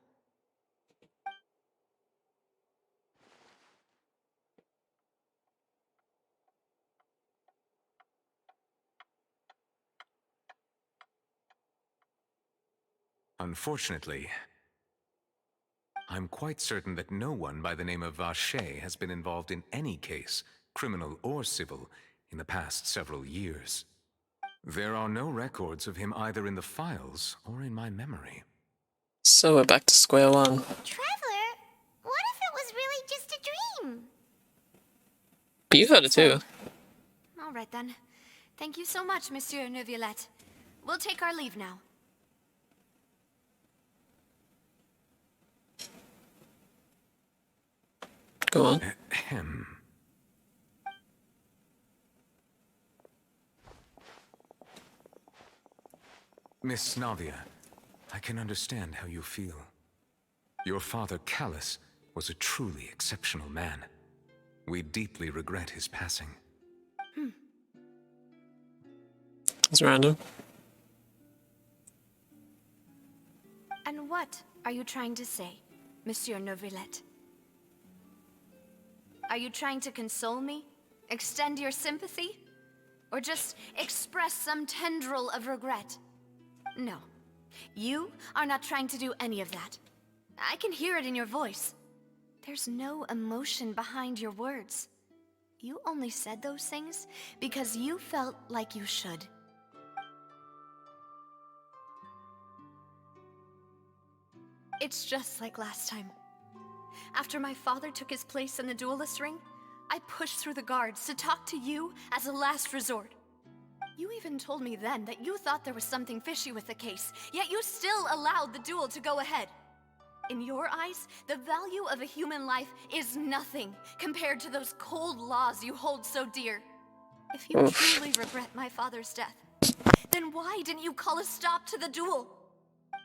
S10: Unfortunately, I'm quite certain that no one by the name of Vacher has been involved in any case, criminal or civil, in the past several years. There are no records of him either in the files or in my memory.
S1: So we're back to square one.
S2: Traveler, what if it was really just a dream?
S1: But you heard it too.
S3: All right then. Thank you so much, Monsieur Neuvillette. We'll take our leave now.
S1: Go on.
S10: Ahem. Miss Navia, I can understand how you feel. Your father, Callus, was a truly exceptional man. We deeply regret his passing.
S1: It's random.
S3: And what are you trying to say, Monsieur Neuvillette? Are you trying to console me? Extend your sympathy? Or just express some tendril of regret? No. You are not trying to do any of that. I can hear it in your voice. There's no emotion behind your words. You only said those things because you felt like you should. It's just like last time. After my father took his place in the duelist ring, I pushed through the guards to talk to you as a last resort. You even told me then that you thought there was something fishy with the case, yet you still allowed the duel to go ahead. In your eyes, the value of a human life is nothing compared to those cold laws you hold so dear. If you truly regret my father's death, then why didn't you call a stop to the duel?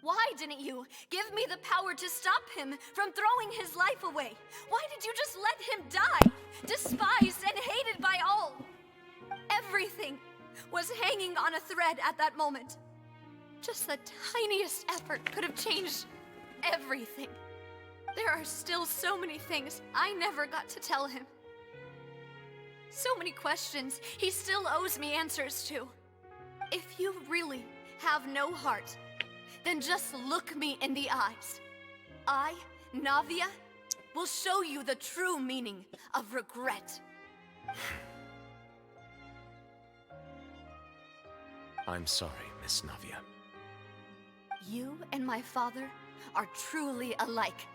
S3: Why didn't you give me the power to stop him from throwing his life away? Why did you just let him die, despised and hated by all? Everything was hanging on a thread at that moment. Just the tiniest effort could have changed everything. There are still so many things I never got to tell him. So many questions he still owes me answers to. If you really have no heart, then just look me in the eyes. I, Navia, will show you the true meaning of regret.
S10: I'm sorry, Miss Navia.
S3: You and my father are truly alike.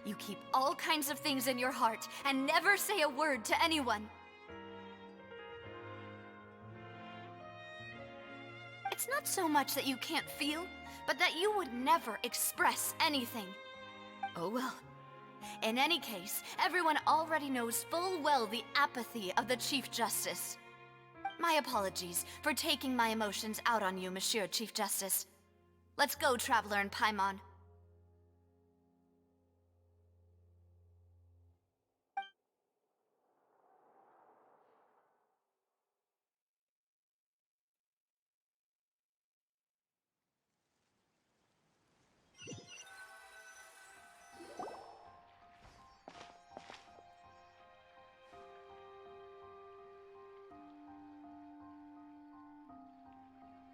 S3: You keep all kinds of things in your heart and never say a word to anyone. It's not so much that you can't feel, but that you would never express anything. Oh well. In any case, everyone already knows full well the apathy of the Chief Justice. My apologies for taking my emotions out on you, Monsieur Chief Justice. Let's go, Traveler and Paimon.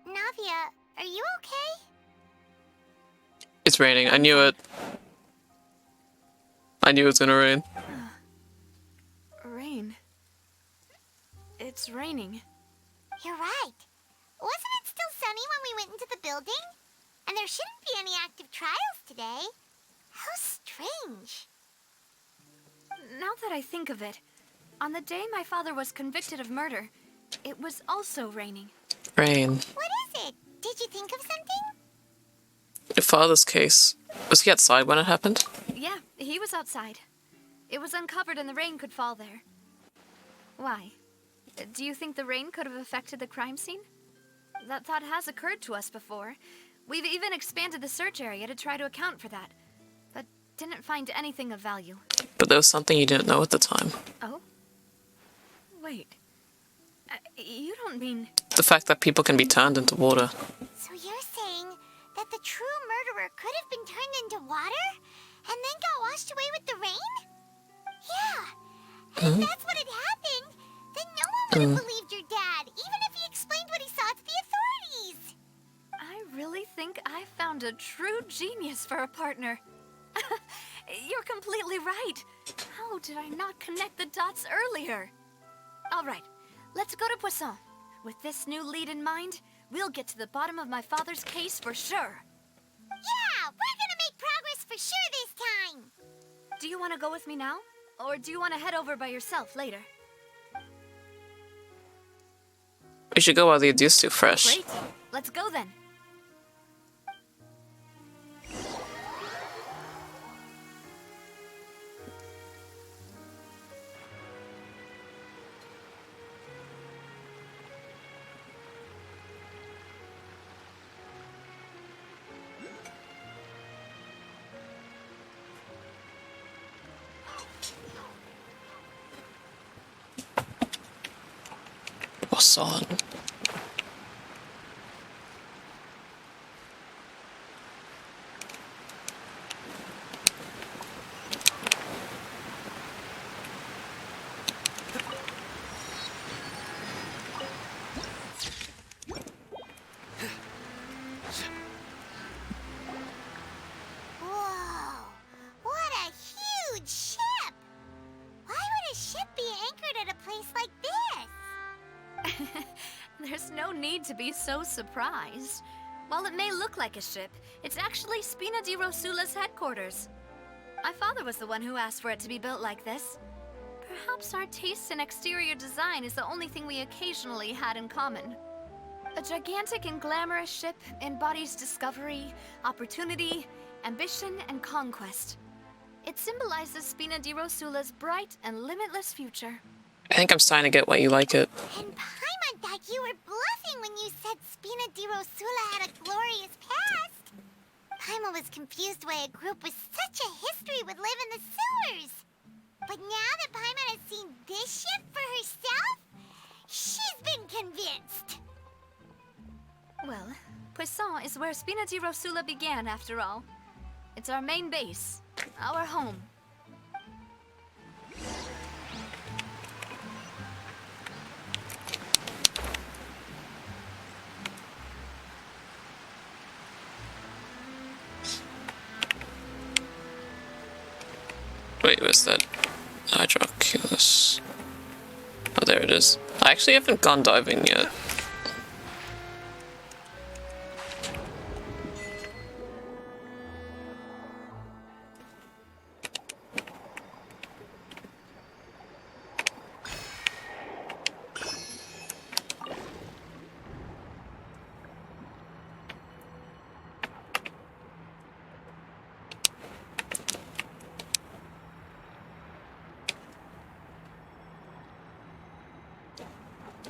S2: Navia, are you okay?
S1: It's raining. I knew it. I knew it was gonna rain.
S3: Rain. It's raining.
S2: You're right. Wasn't it still sunny when we went into the building? And there shouldn't be any active trials today. How strange.
S3: Now that I think of it, on the day my father was convicted of murder, it was also raining.
S1: Rain.
S2: What is it? Did you think of something?
S1: Your father's case. Was he outside when it happened?
S3: Yeah, he was outside. It was uncovered and the rain could fall there. Why? Do you think the rain could have affected the crime scene? That thought has occurred to us before. We've even expanded the search area to try to account for that, but didn't find anything of value.
S1: But there was something you didn't know at the time.
S3: Oh? Wait. You don't mean...
S1: The fact that people can be turned into water.
S2: So you're saying that the true murderer could have been turned into water and then got washed away with the rain? Yeah. And if that's what had happened, then no one would have believed your dad, even if he explained what he saw to the authorities.
S3: I really think I found a true genius for a partner. You're completely right. How did I not connect the dots earlier? All right, let's go to Poisson. With this new lead in mind, we'll get to the bottom of my father's case for sure.
S2: Yeah, we're gonna make progress for sure this time.
S3: Do you want to go with me now? Or do you want to head over by yourself later?
S1: We should go while the idea's still fresh.
S3: Great. Let's go then.
S1: What's on?
S2: Whoa, what a huge ship! Why would a ship be anchored at a place like this?
S3: There's no need to be so surprised. While it may look like a ship, it's actually Spina di Rosula's headquarters. My father was the one who asked for it to be built like this. Perhaps our taste in exterior design is the only thing we occasionally had in common. A gigantic and glamorous ship embodies discovery, opportunity, ambition, and conquest. It symbolizes Spina di Rosula's bright and limitless future.
S1: I think I'm starting to get why you like it.
S2: And Paimon thought you were bluffing when you said Spina di Rosula had a glorious past. Paimon was confused why a group with such a history would live in the sewers. But now that Paimon has seen this ship for herself, she's been convinced.
S3: Well, Poisson is where Spina di Rosula began, after all. It's our main base, our home.
S1: Wait, where's that? Hydroculus. Oh, there it is. I actually haven't gone diving yet.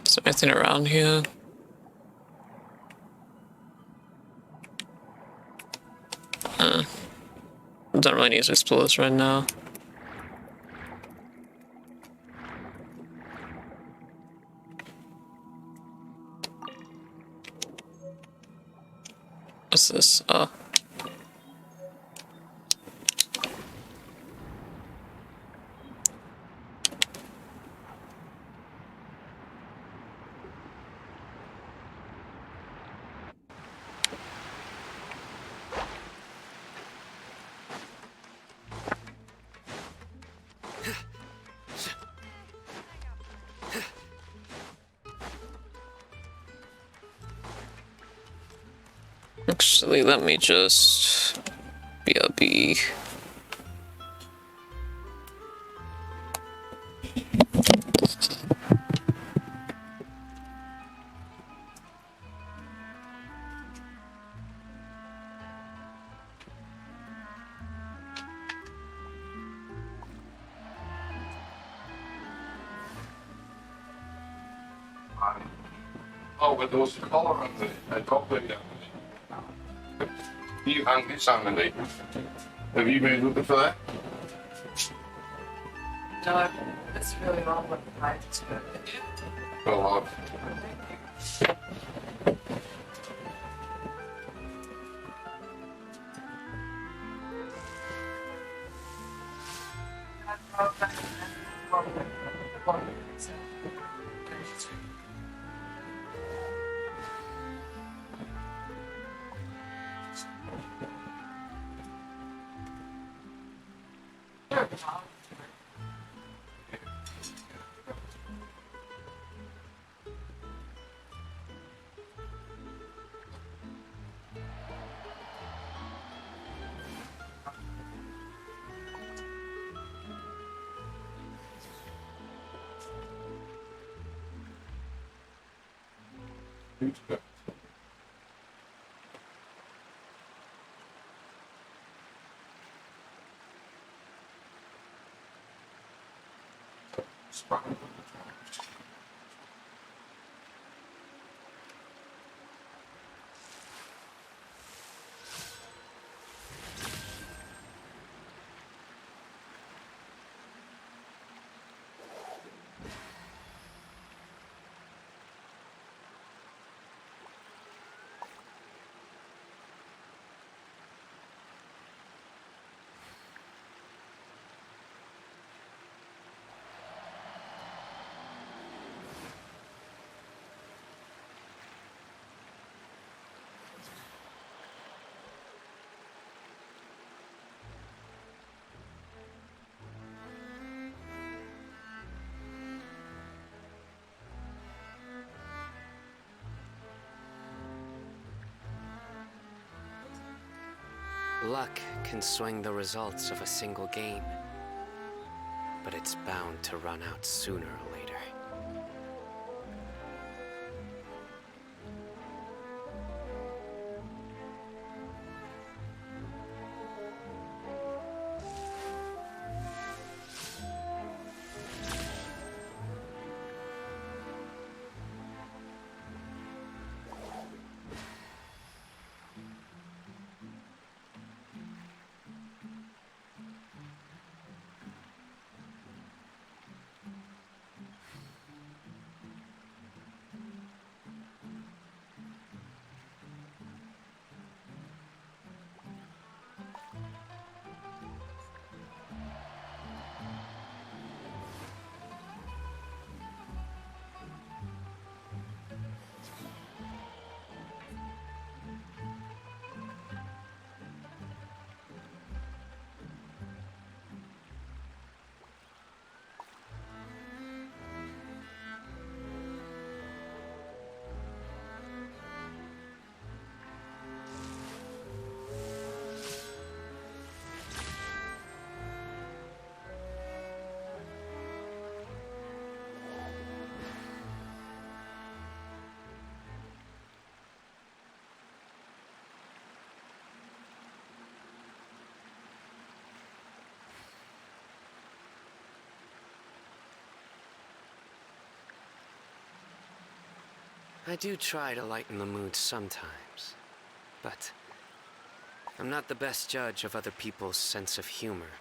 S1: Is there anything around here? Don't really need to explore this right now. What's this? Oh. Actually, let me just... BRB.
S11: Oh, but there was a collar on the top there. You hung this underneath. Have you been looking for that?
S12: No, that's really wrong with the lights.
S11: Well,
S13: Luck can swing the results of a single game, but it's bound to run out sooner or later. I do try to lighten the mood sometimes, but I'm not the best judge of other people's sense of humor.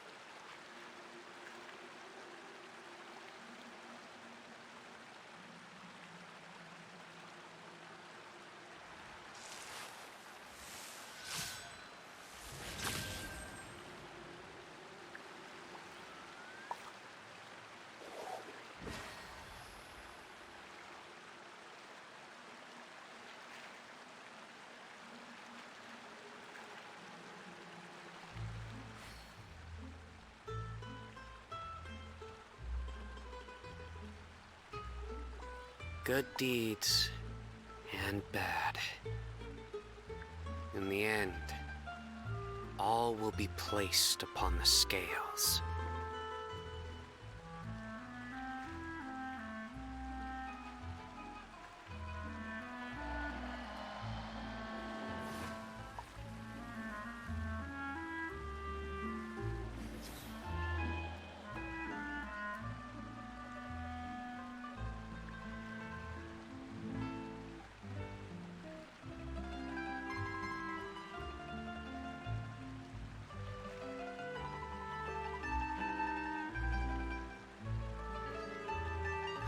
S13: Good deeds and bad. In the end, all will be placed upon the scales.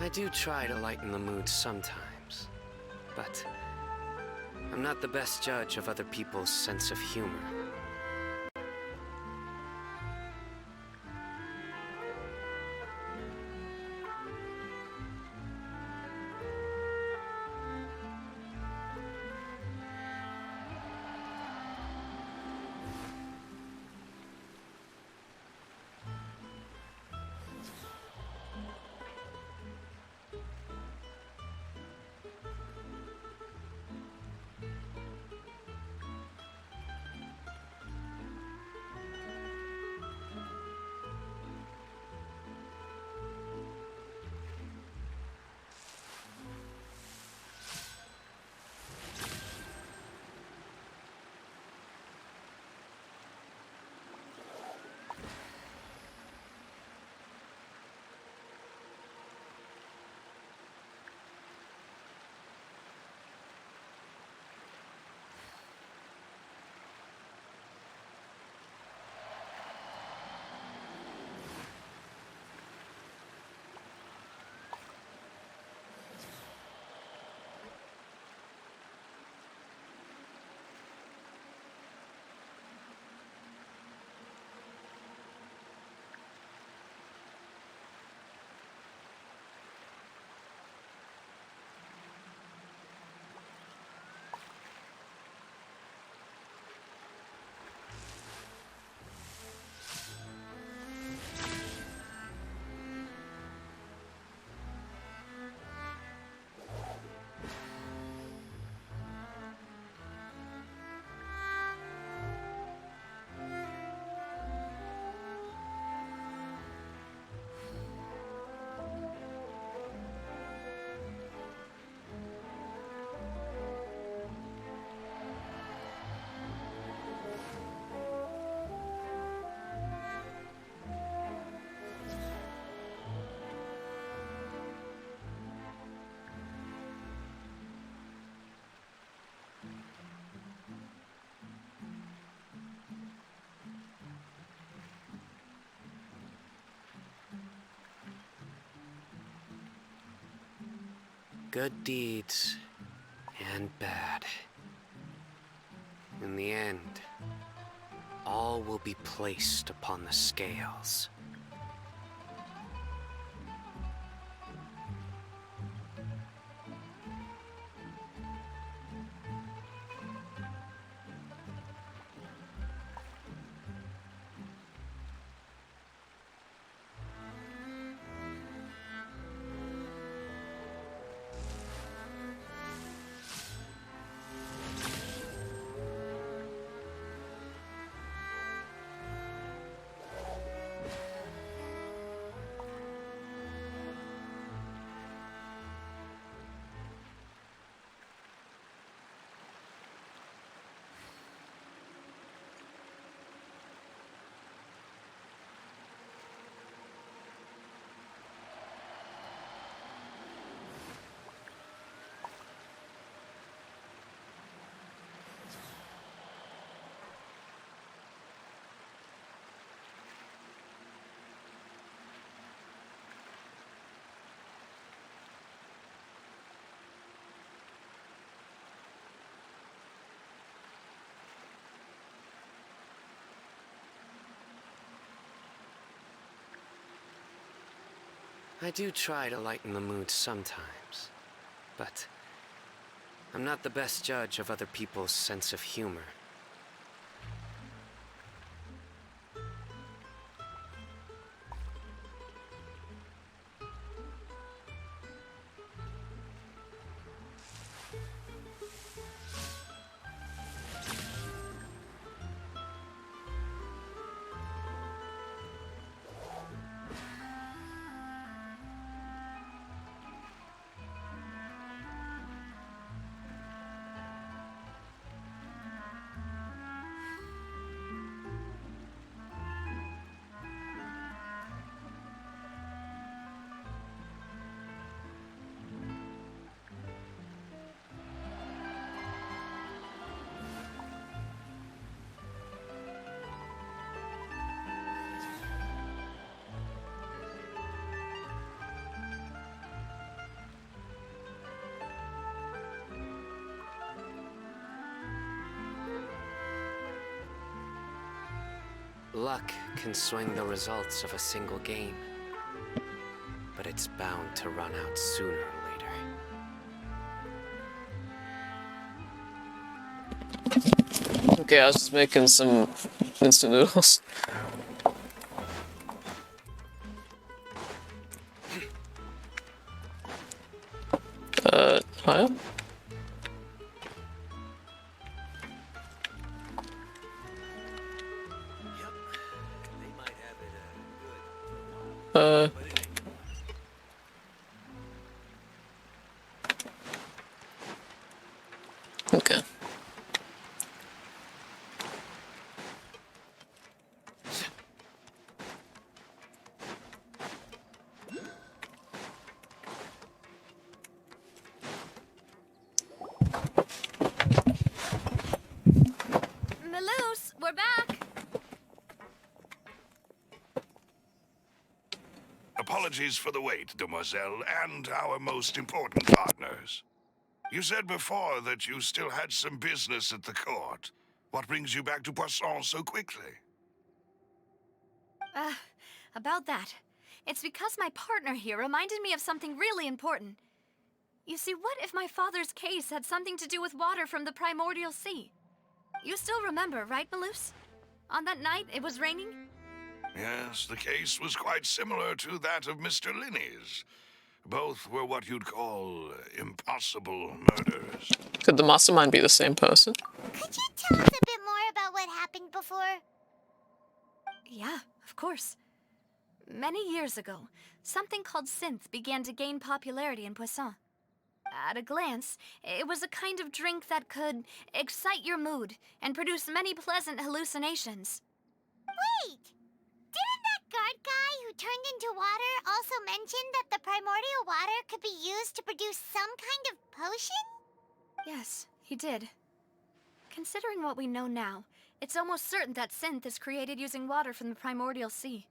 S13: I do try to lighten the mood sometimes, but I'm not the best judge of other people's sense of humor. Good deeds and bad. In the end, all will be placed upon the scales. I do try to lighten the mood sometimes, but I'm not the best judge of other people's sense of humor. Luck can swing the results of a single game, but it's bound to run out sooner or later.
S1: Okay, I was just making some instant noodles. Higher? Okay.
S3: Maloose, we're back!
S9: Apologies for the wait, demoiselle, and our most important partners. You said before that you still had some business at the court. What brings you back to Poisson so quickly?
S3: About that. It's because my partner here reminded me of something really important. You see, what if my father's case had something to do with water from the primordial sea? You still remember, right, Maloose? On that night, it was raining?
S9: Yes, the case was quite similar to that of Mr. Linney's. Both were what you'd call impossible murders.
S1: Could the mastermind be the same person?
S2: Could you tell us a bit more about what happened before?
S3: Yeah, of course. Many years ago, something called synth began to gain popularity in Poisson. At a glance, it was a kind of drink that could excite your mood and produce many pleasant hallucinations.
S2: Wait! Didn't that guard guy who turned into water also mention that the primordial water could be used to produce some kind of potion?
S3: Yes, he did. Considering what we know now, it's almost certain that synth is created using water from the primordial sea.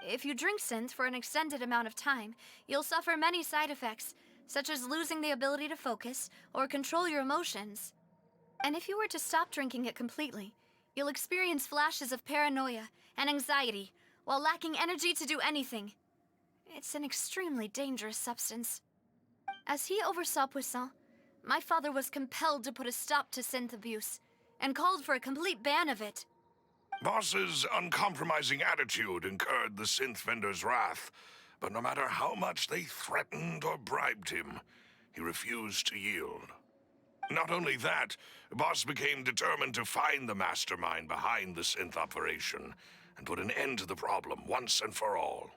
S3: If you drink synth for an extended amount of time, you'll suffer many side effects, such as losing the ability to focus or control your emotions. And if you were to stop drinking it completely, you'll experience flashes of paranoia and anxiety while lacking energy to do anything. It's an extremely dangerous substance. As he oversaw Poisson, my father was compelled to put a stop to synth abuse and called for a complete ban of it.
S9: Boss's uncompromising attitude incurred the synth vendor's wrath, but no matter how much they threatened or bribed him, he refused to yield. Not only that, Boss became determined to find the mastermind behind the synth operation and put an end to the problem once and for all.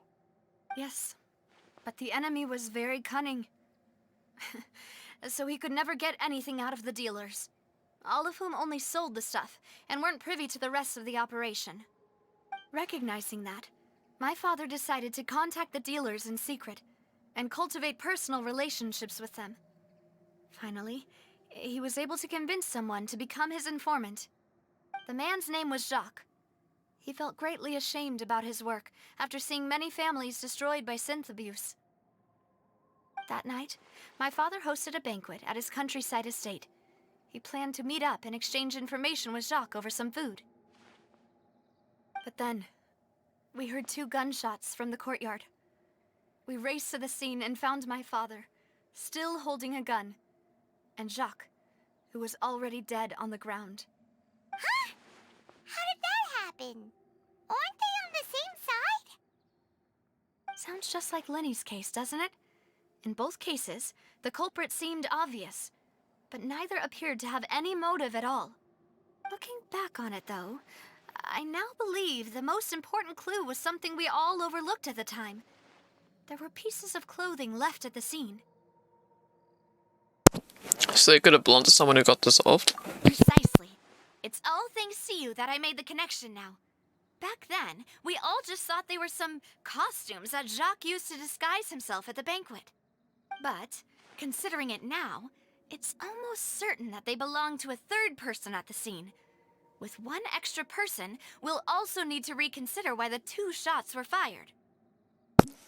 S3: Yes, but the enemy was very cunning. So he could never get anything out of the dealers, all of whom only sold the stuff and weren't privy to the rest of the operation. Recognizing that, my father decided to contact the dealers in secret and cultivate personal relationships with them. Finally, he was able to convince someone to become his informant. The man's name was Jacques. He felt greatly ashamed about his work after seeing many families destroyed by synth abuse. That night, my father hosted a banquet at his countryside estate. He planned to meet up and exchange information with Jacques over some food. But then, we heard 2 gunshots from the courtyard. We raced to the scene and found my father, still holding a gun, and Jacques, who was already dead on the ground.
S2: Huh? How did that happen? Aren't they on the same side?
S3: Sounds just like Lenny's case, doesn't it? In both cases, the culprit seemed obvious, but neither appeared to have any motive at all. Looking back on it, though, I now believe the most important clue was something we all overlooked at the time. There were pieces of clothing left at the scene.
S1: So they could have belonged to someone who got dissolved.
S3: Precisely. It's all thanks to you that I made the connection now. Back then, we all just thought they were some costumes that Jacques used to disguise himself at the banquet. But, considering it now, it's almost certain that they belong to a third person at the scene. With one extra person, we'll also need to reconsider why the 2 shots were fired.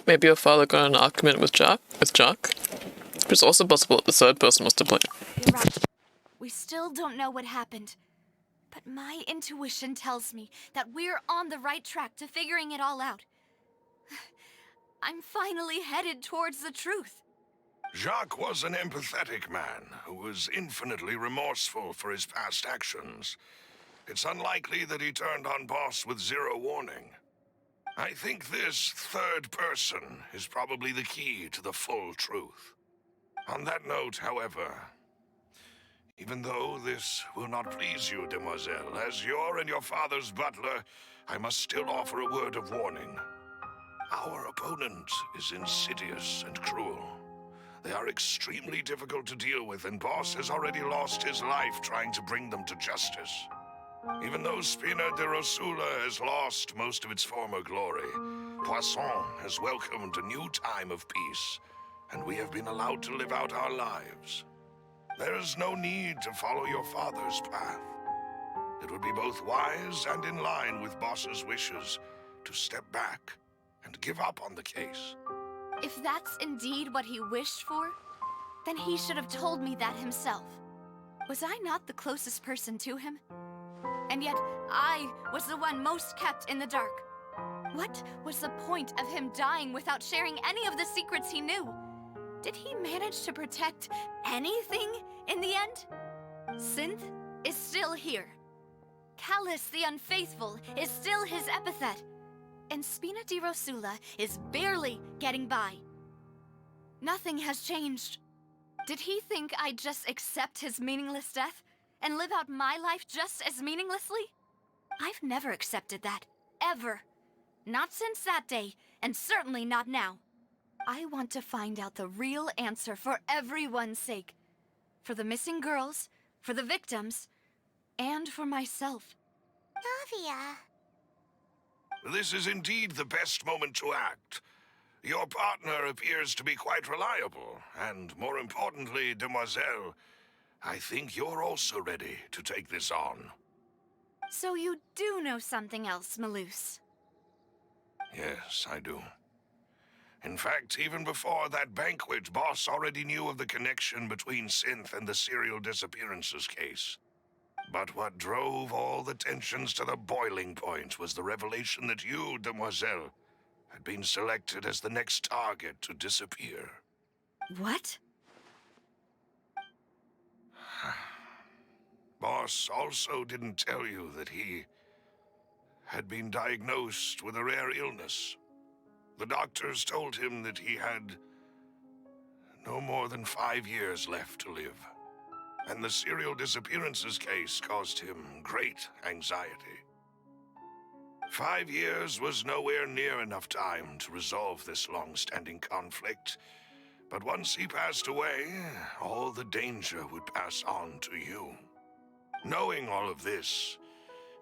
S1: Maybe your father got in an argument with Jacques. It's also possible that the third person was to blame.
S3: You're right. We still don't know what happened. But my intuition tells me that we're on the right track to figuring it all out. I'm finally headed towards the truth.
S9: Jacques was an empathetic man who was infinitely remorseful for his past actions. It's unlikely that he turned on Boss with 0 warning. I think this third person is probably the key to the full truth. On that note, however, even though this will not please you, demoiselle, as your and your father's butler, I must still offer a word of warning. Our opponent is insidious and cruel. They are extremely difficult to deal with, and Boss has already lost his life trying to bring them to justice. Even though Spina de Rosula has lost most of its former glory, Poisson has welcomed a new time of peace, and we have been allowed to live out our lives. There is no need to follow your father's path. It would be both wise and in line with Boss's wishes to step back and give up on the case.
S3: If that's indeed what he wished for, then he should have told me that himself. Was I not the closest person to him? And yet, I was the one most kept in the dark. What was the point of him dying without sharing any of the secrets he knew? Did he manage to protect anything in the end? Synth is still here. Callus the Unfaithful is still his epithet. And Spina di Rosula is barely getting by. Nothing has changed. Did he think I'd just accept his meaningless death and live out my life just as meaninglessly? I've never accepted that. Ever. Not since that day, and certainly not now. I want to find out the real answer for everyone's sake. For the missing girls, for the victims, and for myself.
S2: Navia.
S9: This is indeed the best moment to act. Your partner appears to be quite reliable, and more importantly, demoiselle, I think you're also ready to take this on.
S3: So you do know something else, Malus?
S9: Yes, I do. In fact, even before that banquet, Boss already knew of the connection between Synth and the serial disappearances case. But what drove all the tensions to the boiling point was the revelation that you, Demoiselle, had been selected as the next target to disappear.
S3: What?
S9: Boss also didn't tell you that he had been diagnosed with a rare illness. The doctors told him that he had no more than 5 years left to live. And the serial disappearances case caused him great anxiety. 5 years was nowhere near enough time to resolve this long-standing conflict. But once he passed away, all the danger would pass on to you. Knowing all of this,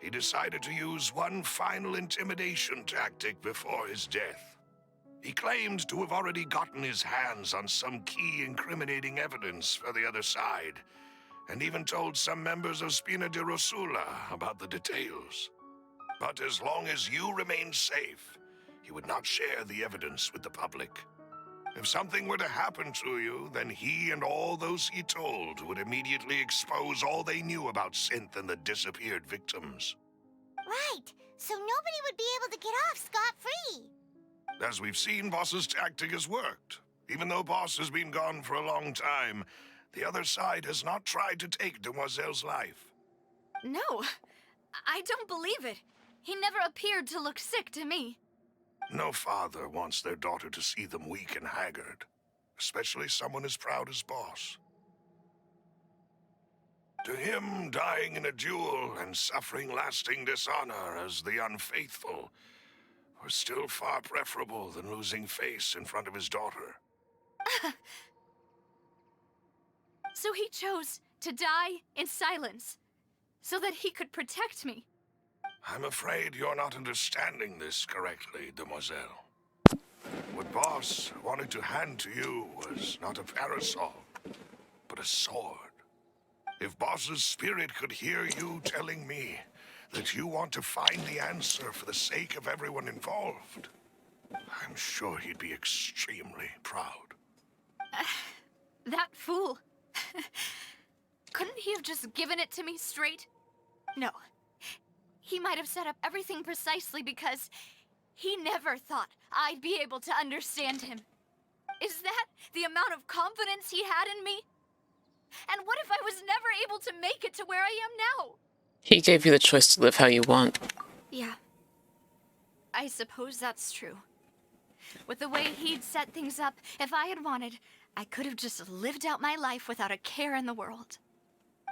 S9: he decided to use one final intimidation tactic before his death. He claimed to have already gotten his hands on some key incriminating evidence for the other side, and even told some members of Spina di Rosula about the details. But as long as you remained safe, he would not share the evidence with the public. If something were to happen to you, then he and all those he told would immediately expose all they knew about Synth and the disappeared victims.
S2: Right, so nobody would be able to get off scot-free.
S9: As we've seen, Boss's tactic has worked. Even though Boss has been gone for a long time, the other side has not tried to take Demoiselle's life.
S3: No, I don't believe it. He never appeared to look sick to me.
S9: No father wants their daughter to see them weak and haggard, especially someone as proud as Boss. To him, dying in a duel and suffering lasting dishonor as the unfaithful were still far preferable than losing face in front of his daughter.
S3: So he chose to die in silence, so that he could protect me.
S9: I'm afraid you're not understanding this correctly, Demoiselle. What Boss wanted to hand to you was not a parasol, but a sword. If Boss's spirit could hear you telling me that you want to find the answer for the sake of everyone involved, I'm sure he'd be extremely proud.
S3: That fool. Couldn't he have just given it to me straight? No. He might have set up everything precisely because he never thought I'd be able to understand him. Is that the amount of confidence he had in me? And what if I was never able to make it to where I am now?
S1: He gave you the choice to live how you want.
S3: Yeah. I suppose that's true. With the way he'd set things up, if I had wanted, I could have just lived out my life without a care in the world.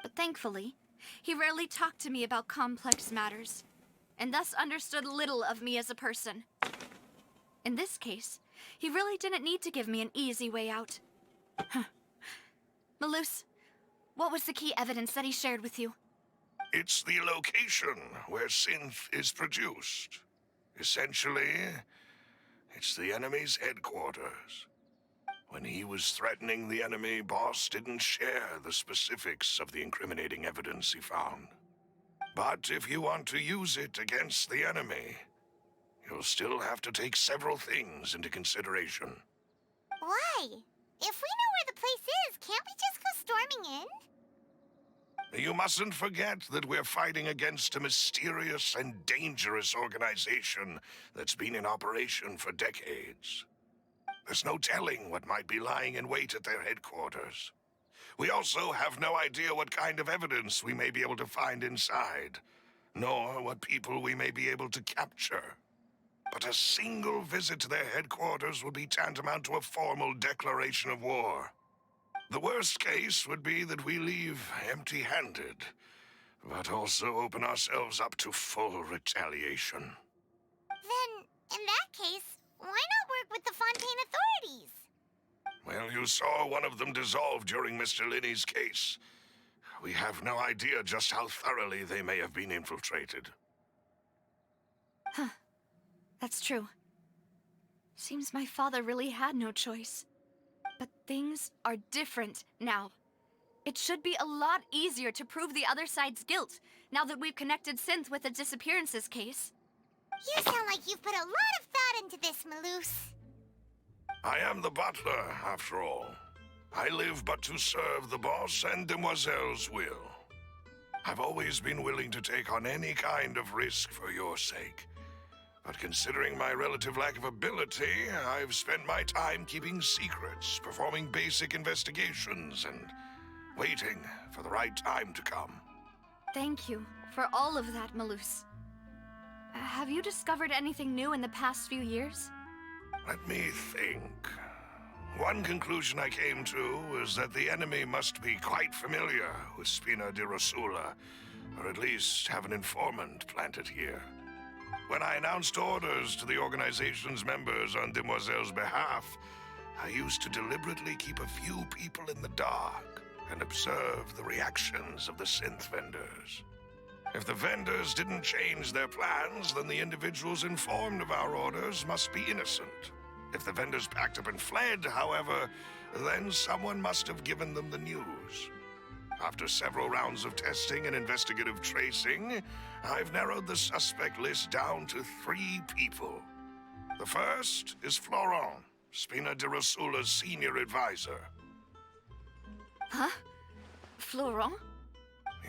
S3: But thankfully, he rarely talked to me about complex matters, and thus understood little of me as a person. In this case, he really didn't need to give me an easy way out. Malus, what was the key evidence that he shared with you?
S9: It's the location where Synth is produced. Essentially, it's the enemy's headquarters. When he was threatening the enemy, Boss didn't share the specifics of the incriminating evidence he found. But if you want to use it against the enemy, you'll still have to take several things into consideration.
S2: Why? If we know where the place is, can't we just go storming in?
S9: You mustn't forget that we're fighting against a mysterious and dangerous organization that's been in operation for decades. There's no telling what might be lying in wait at their headquarters. We also have no idea what kind of evidence we may be able to find inside, nor what people we may be able to capture. But a single visit to their headquarters would be tantamount to a formal declaration of war. The worst case would be that we leave empty-handed, but also open ourselves up to full retaliation.
S2: Then, in that case, why not work with the Fontaine authorities?
S9: Well, you saw one of them dissolve during Mr. Linney's case. We have no idea just how thoroughly they may have been infiltrated.
S3: Huh. That's true. Seems my father really had no choice. But things are different now. It should be a lot easier to prove the other side's guilt, now that we've connected Synth with the disappearances case.
S2: You sound like you've put a lot of thought into this, Malus.
S9: I am the butler, after all. I live but to serve the boss and Demoiselle's will. I've always been willing to take on any kind of risk for your sake. But considering my relative lack of ability, I've spent my time keeping secrets, performing basic investigations, and waiting for the right time to come.
S3: Thank you for all of that, Malus. Have you discovered anything new in the past few years?
S9: Let me think. One conclusion I came to is that the enemy must be quite familiar with Spina di Rosula, or at least have an informant planted here. When I announced orders to the organization's members on Demoiselle's behalf, I used to deliberately keep a few people in the dark and observe the reactions of the synth vendors. If the vendors didn't change their plans, then the individuals informed of our orders must be innocent. If the vendors packed up and fled, however, then someone must have given them the news. After several rounds of testing and investigative tracing, I've narrowed the suspect list down to 3 people. The first is Florent, Spina di Rosula's senior advisor.
S3: Huh? Florent?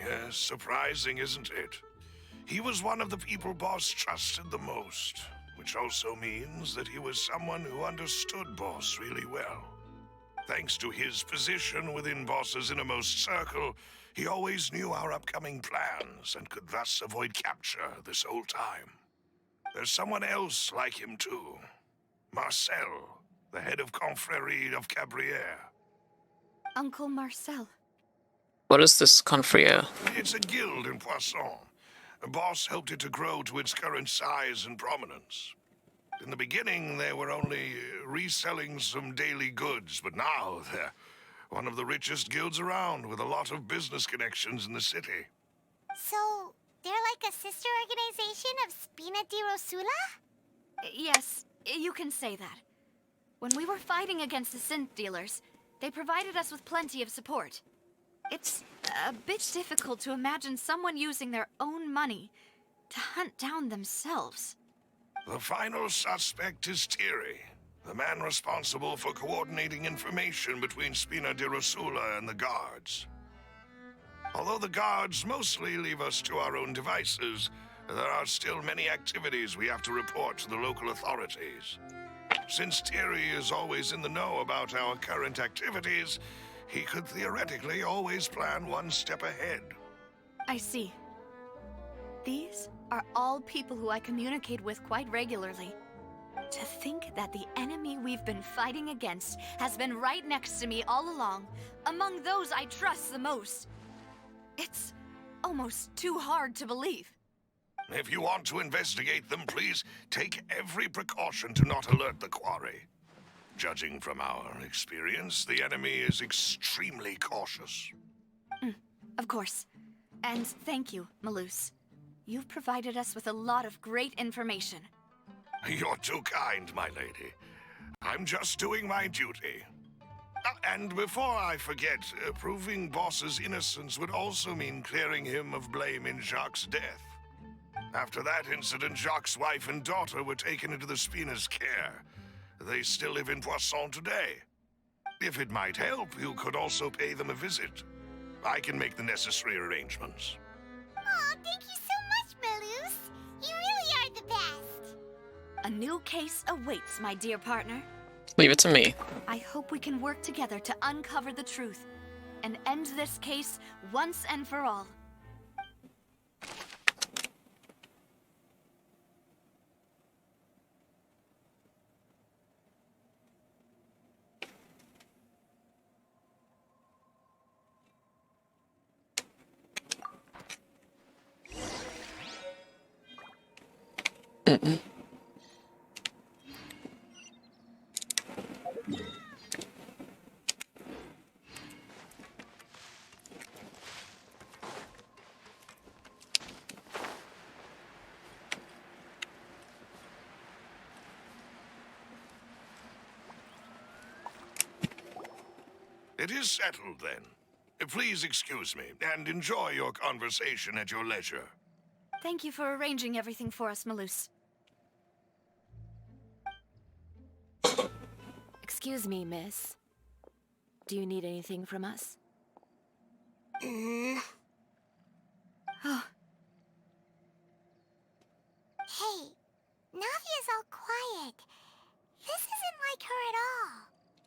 S9: Yes, surprising, isn't it? He was one of the people Boss trusted the most, which also means that he was someone who understood Boss really well. Thanks to his position within Boss's innermost circle, he always knew our upcoming plans and could thus avoid capture this whole time. There's someone else like him too. Marcel, the head of Confrérie of Cabrières.
S3: Uncle Marcel.
S1: What is this confrère?
S9: It's a guild in Poisson. Boss helped it to grow to its current size and prominence. In the beginning, they were only reselling some daily goods, but now they're one of the richest guilds around with a lot of business connections in the city.
S2: So, they're like a sister organization of Spina di Rosula?
S3: Yes, you can say that. When we were fighting against the synth dealers, they provided us with plenty of support. It's a bit difficult to imagine someone using their own money to hunt down themselves.
S9: The final suspect is Thierry, the man responsible for coordinating information between Spina di Rosula and the guards. Although the guards mostly leave us to our own devices, there are still many activities we have to report to the local authorities. Since Thierry is always in the know about our current activities, he could theoretically always plan one step ahead.
S3: I see. These are all people who I communicate with quite regularly. To think that the enemy we've been fighting against has been right next to me all along, among those I trust the most. It's almost too hard to believe.
S9: If you want to investigate them, please take every precaution to not alert the quarry. Judging from our experience, the enemy is extremely cautious.
S3: Of course. And thank you, Malus. You've provided us with a lot of great information.
S9: You're too kind, my lady. I'm just doing my duty. And before I forget, proving Boss's innocence would also mean clearing him of blame in Jacques' death. After that incident, Jacques' wife and daughter were taken into the Spina's care. They still live in Poisson today. If it might help, you could also pay them a visit. I can make the necessary arrangements.
S2: Aw, thank you so much, Malus. You really are the best.
S3: A new case awaits, my dear partner.
S1: Leave it to me.
S3: I hope we can work together to uncover the truth and end this case once and for all.
S9: It is settled, then. Please excuse me, and enjoy your conversation at your leisure.
S3: Thank you for arranging everything for us, Malus.
S14: Excuse me, miss. Do you need anything from us?
S2: Oh. Hey, Navia's all quiet. This isn't like her at all.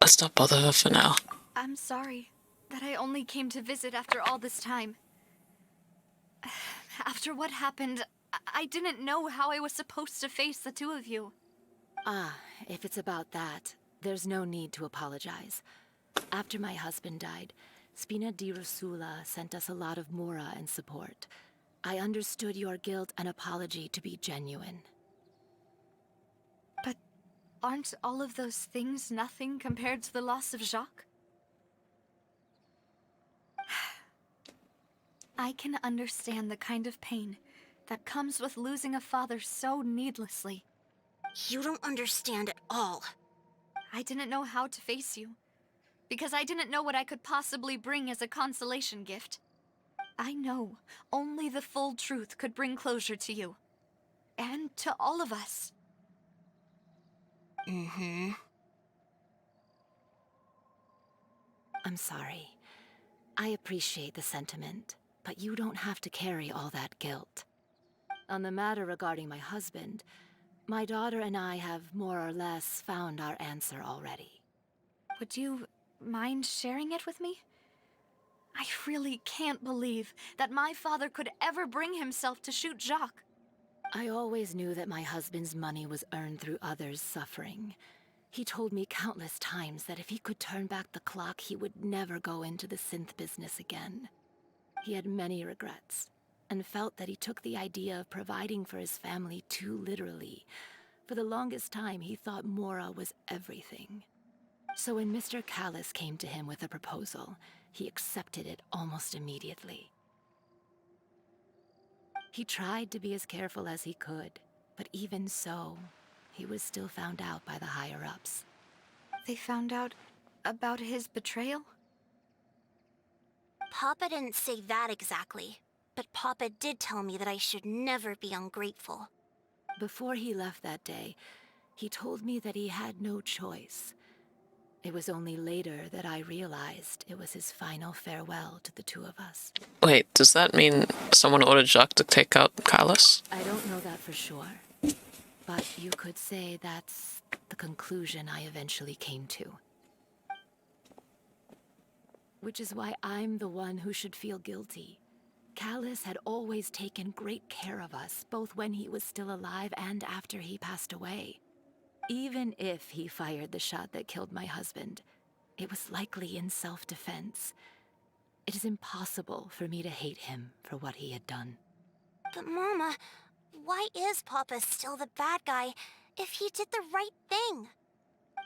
S1: Let's not bother her for now.
S3: I'm sorry that I only came to visit after all this time. After what happened, I didn't know how I was supposed to face the two of you.
S14: Ah, if it's about that, there's no need to apologize. After my husband died, Spina di Rosula sent us a lot of mora and support. I understood your guilt and apology to be genuine.
S3: But aren't all of those things nothing compared to the loss of Jacques? I can understand the kind of pain that comes with losing a father so needlessly.
S2: You don't understand at all.
S3: I didn't know how to face you, because I didn't know what I could possibly bring as a consolation gift. I know only the full truth could bring closure to you. And to all of us.
S2: Mm-hmm.
S14: I'm sorry. I appreciate the sentiment, but you don't have to carry all that guilt. On the matter regarding my husband, my daughter and I have more or less found our answer already.
S3: Would you mind sharing it with me? I really can't believe that my father could ever bring himself to shoot Jacques.
S14: I always knew that my husband's money was earned through others' suffering. He told me countless times that if he could turn back the clock, he would never go into the synth business again. He had many regrets, and felt that he took the idea of providing for his family too literally. For the longest time, he thought Mora was everything. So when Mr. Callis came to him with a proposal, he accepted it almost immediately. He tried to be as careful as he could, but even so, he was still found out by the higher-ups.
S3: They found out about his betrayal?
S2: Papa didn't say that exactly, but Papa did tell me that I should never be ungrateful.
S14: Before he left that day, he told me that he had no choice. It was only later that I realized it was his final farewell to the two of us.
S1: Wait, does that mean someone ordered Jacques to take out Carlos?
S14: I don't know that for sure, but you could say that's the conclusion I eventually came to. Which is why I'm the one who should feel guilty. Callis had always taken great care of us, both when he was still alive and after he passed away. Even if he fired the shot that killed my husband, it was likely in self-defense. It is impossible for me to hate him for what he had done.
S2: But Mama, why is Papa still the bad guy if he did the right thing?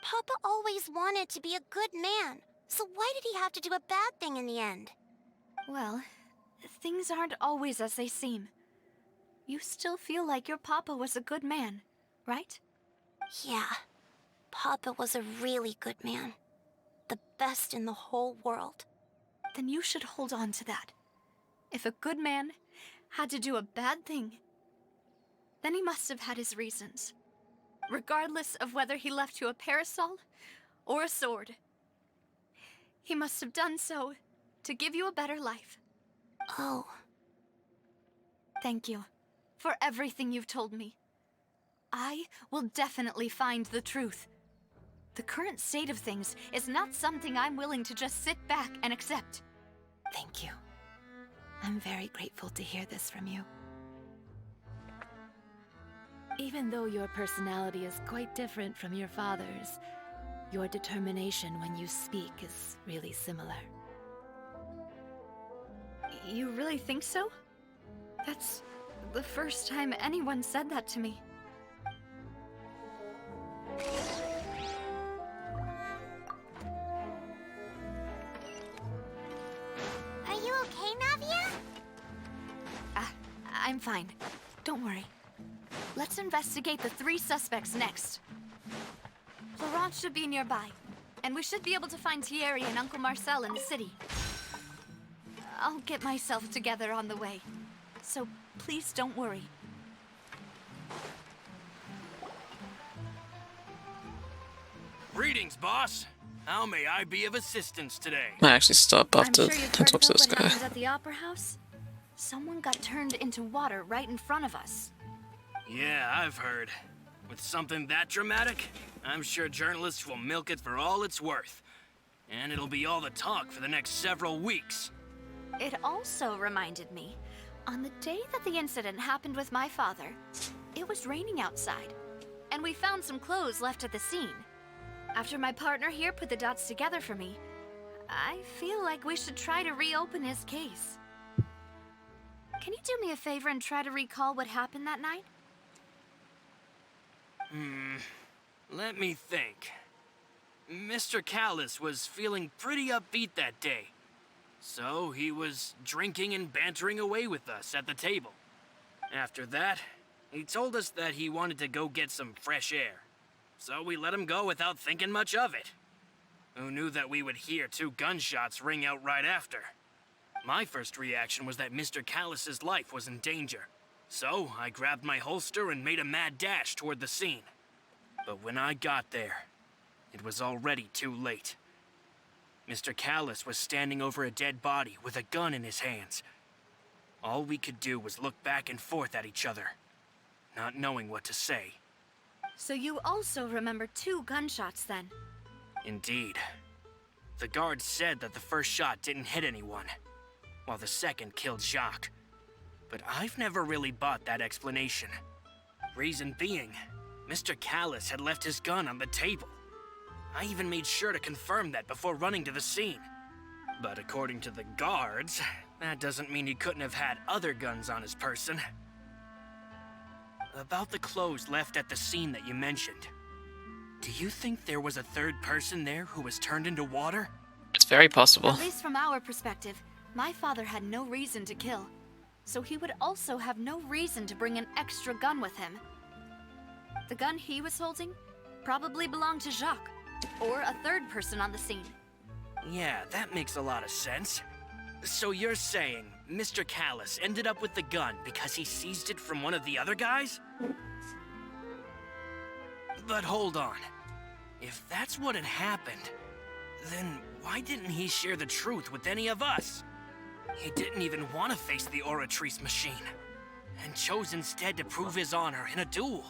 S2: Papa always wanted to be a good man, so why did he have to do a bad thing in the end?
S3: Well, things aren't always as they seem. You still feel like your papa was a good man, right?
S2: Yeah, Papa was a really good man. The best in the whole world.
S3: Then you should hold on to that. If a good man had to do a bad thing, then he must have had his reasons. Regardless of whether he left you a parasol or a sword. He must have done so to give you a better life.
S2: Oh.
S3: Thank you for everything you've told me. I will definitely find the truth. The current state of things is not something I'm willing to just sit back and accept.
S14: Thank you. I'm very grateful to hear this from you. Even though your personality is quite different from your father's, your determination when you speak is really similar.
S3: You really think so? That's the first time anyone said that to me.
S2: Are you okay, Navia?
S3: I'm fine. Don't worry. Let's investigate the 3 suspects next. Laurent should be nearby, and we should be able to find Thierry and Uncle Marcel in the city. I'll get myself together on the way, so please don't worry.
S5: Greetings, boss. How may I be of assistance today?
S1: I actually stop after
S3: I'm sure you've
S1: I
S3: heard
S1: talk to
S3: about
S1: this
S3: what
S1: guy.
S3: happened at the Opera House? Someone got turned into water right in front of us.
S5: Yeah, I've heard. With something that dramatic, I'm sure journalists will milk it for all it's worth. And it'll be all the talk for the next several weeks.
S3: It also reminded me, on the day that the incident happened with my father, it was raining outside, and we found some clothes left at the scene. After my partner here put the dots together for me, I feel like we should try to reopen his case. Can you do me a favor and try to recall what happened that night?
S5: Let me think. Mr. Callus was feeling pretty upbeat that day. So he was drinking and bantering away with us at the table. After that, he told us that he wanted to go get some fresh air. So we let him go without thinking much of it. Who knew that we would hear 2 gunshots ring out right after? My first reaction was that Mr. Callus's life was in danger. So I grabbed my holster and made a mad dash toward the scene. But when I got there, it was already too late. Mr. Callus was standing over a dead body with a gun in his hands. All we could do was look back and forth at each other, not knowing what to say.
S3: So you also remember 2 gunshots then?
S5: Indeed. The guard said that the first shot didn't hit anyone, while the second killed Jacques. But I've never really bought that explanation. Reason being, Mr. Callus had left his gun on the table. I even made sure to confirm that before running to the scene. But according to the guards, that doesn't mean he couldn't have had other guns on his person. About the clothes left at the scene that you mentioned, do you think there was a third person there who was turned into water?
S1: It's very possible.
S3: At least from our perspective, my father had no reason to kill. So he would also have no reason to bring an extra gun with him. The gun he was holding probably belonged to Jacques, or a third person on the scene.
S5: Yeah, that makes a lot of sense. So you're saying Mr. Callus ended up with the gun because he seized it from one of the other guys? But hold on. If that's what had happened, then why didn't he share the truth with any of us? He didn't even want to face the Oratrice machine, and chose instead to prove his honor in a duel.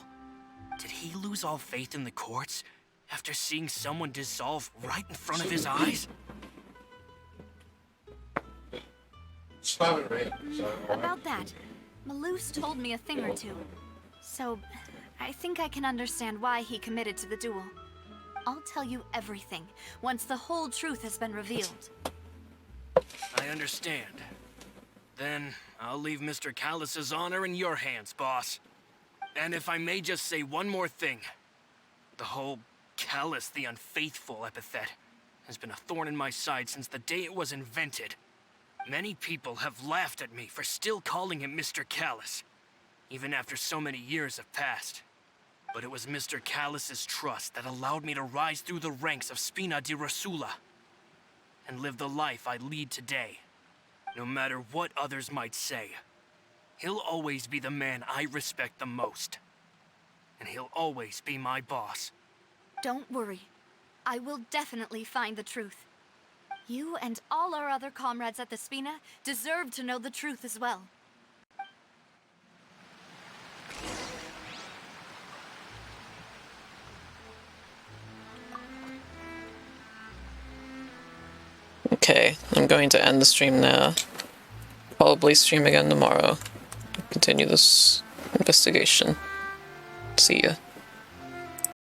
S5: Did he lose all faith in the courts after seeing someone dissolve right in front of his eyes?
S3: About that, Malus told me a thing or two. So, I think I can understand why he committed to the duel. I'll tell you everything once the whole truth has been revealed.
S5: I understand. Then I'll leave Mr. Callus's honor in your hands, boss. And if I may just say one more thing. The whole Callus the Unfaithful epithet has been a thorn in my side since the day it was invented. Many people have laughed at me for still calling him Mr. Callus, even after so many years have passed. But it was Mr. Callus's trust that allowed me to rise through the ranks of Spina di Rosula and live the life I lead today. No matter what others might say, he'll always be the man I respect the most. And he'll always be my boss.
S3: Don't worry. I will definitely find the truth. You and all our other comrades at the Spina deserve to know the truth as well.
S1: Okay, I'm going to end the stream now. Probably stream again tomorrow. Continue this investigation. See ya.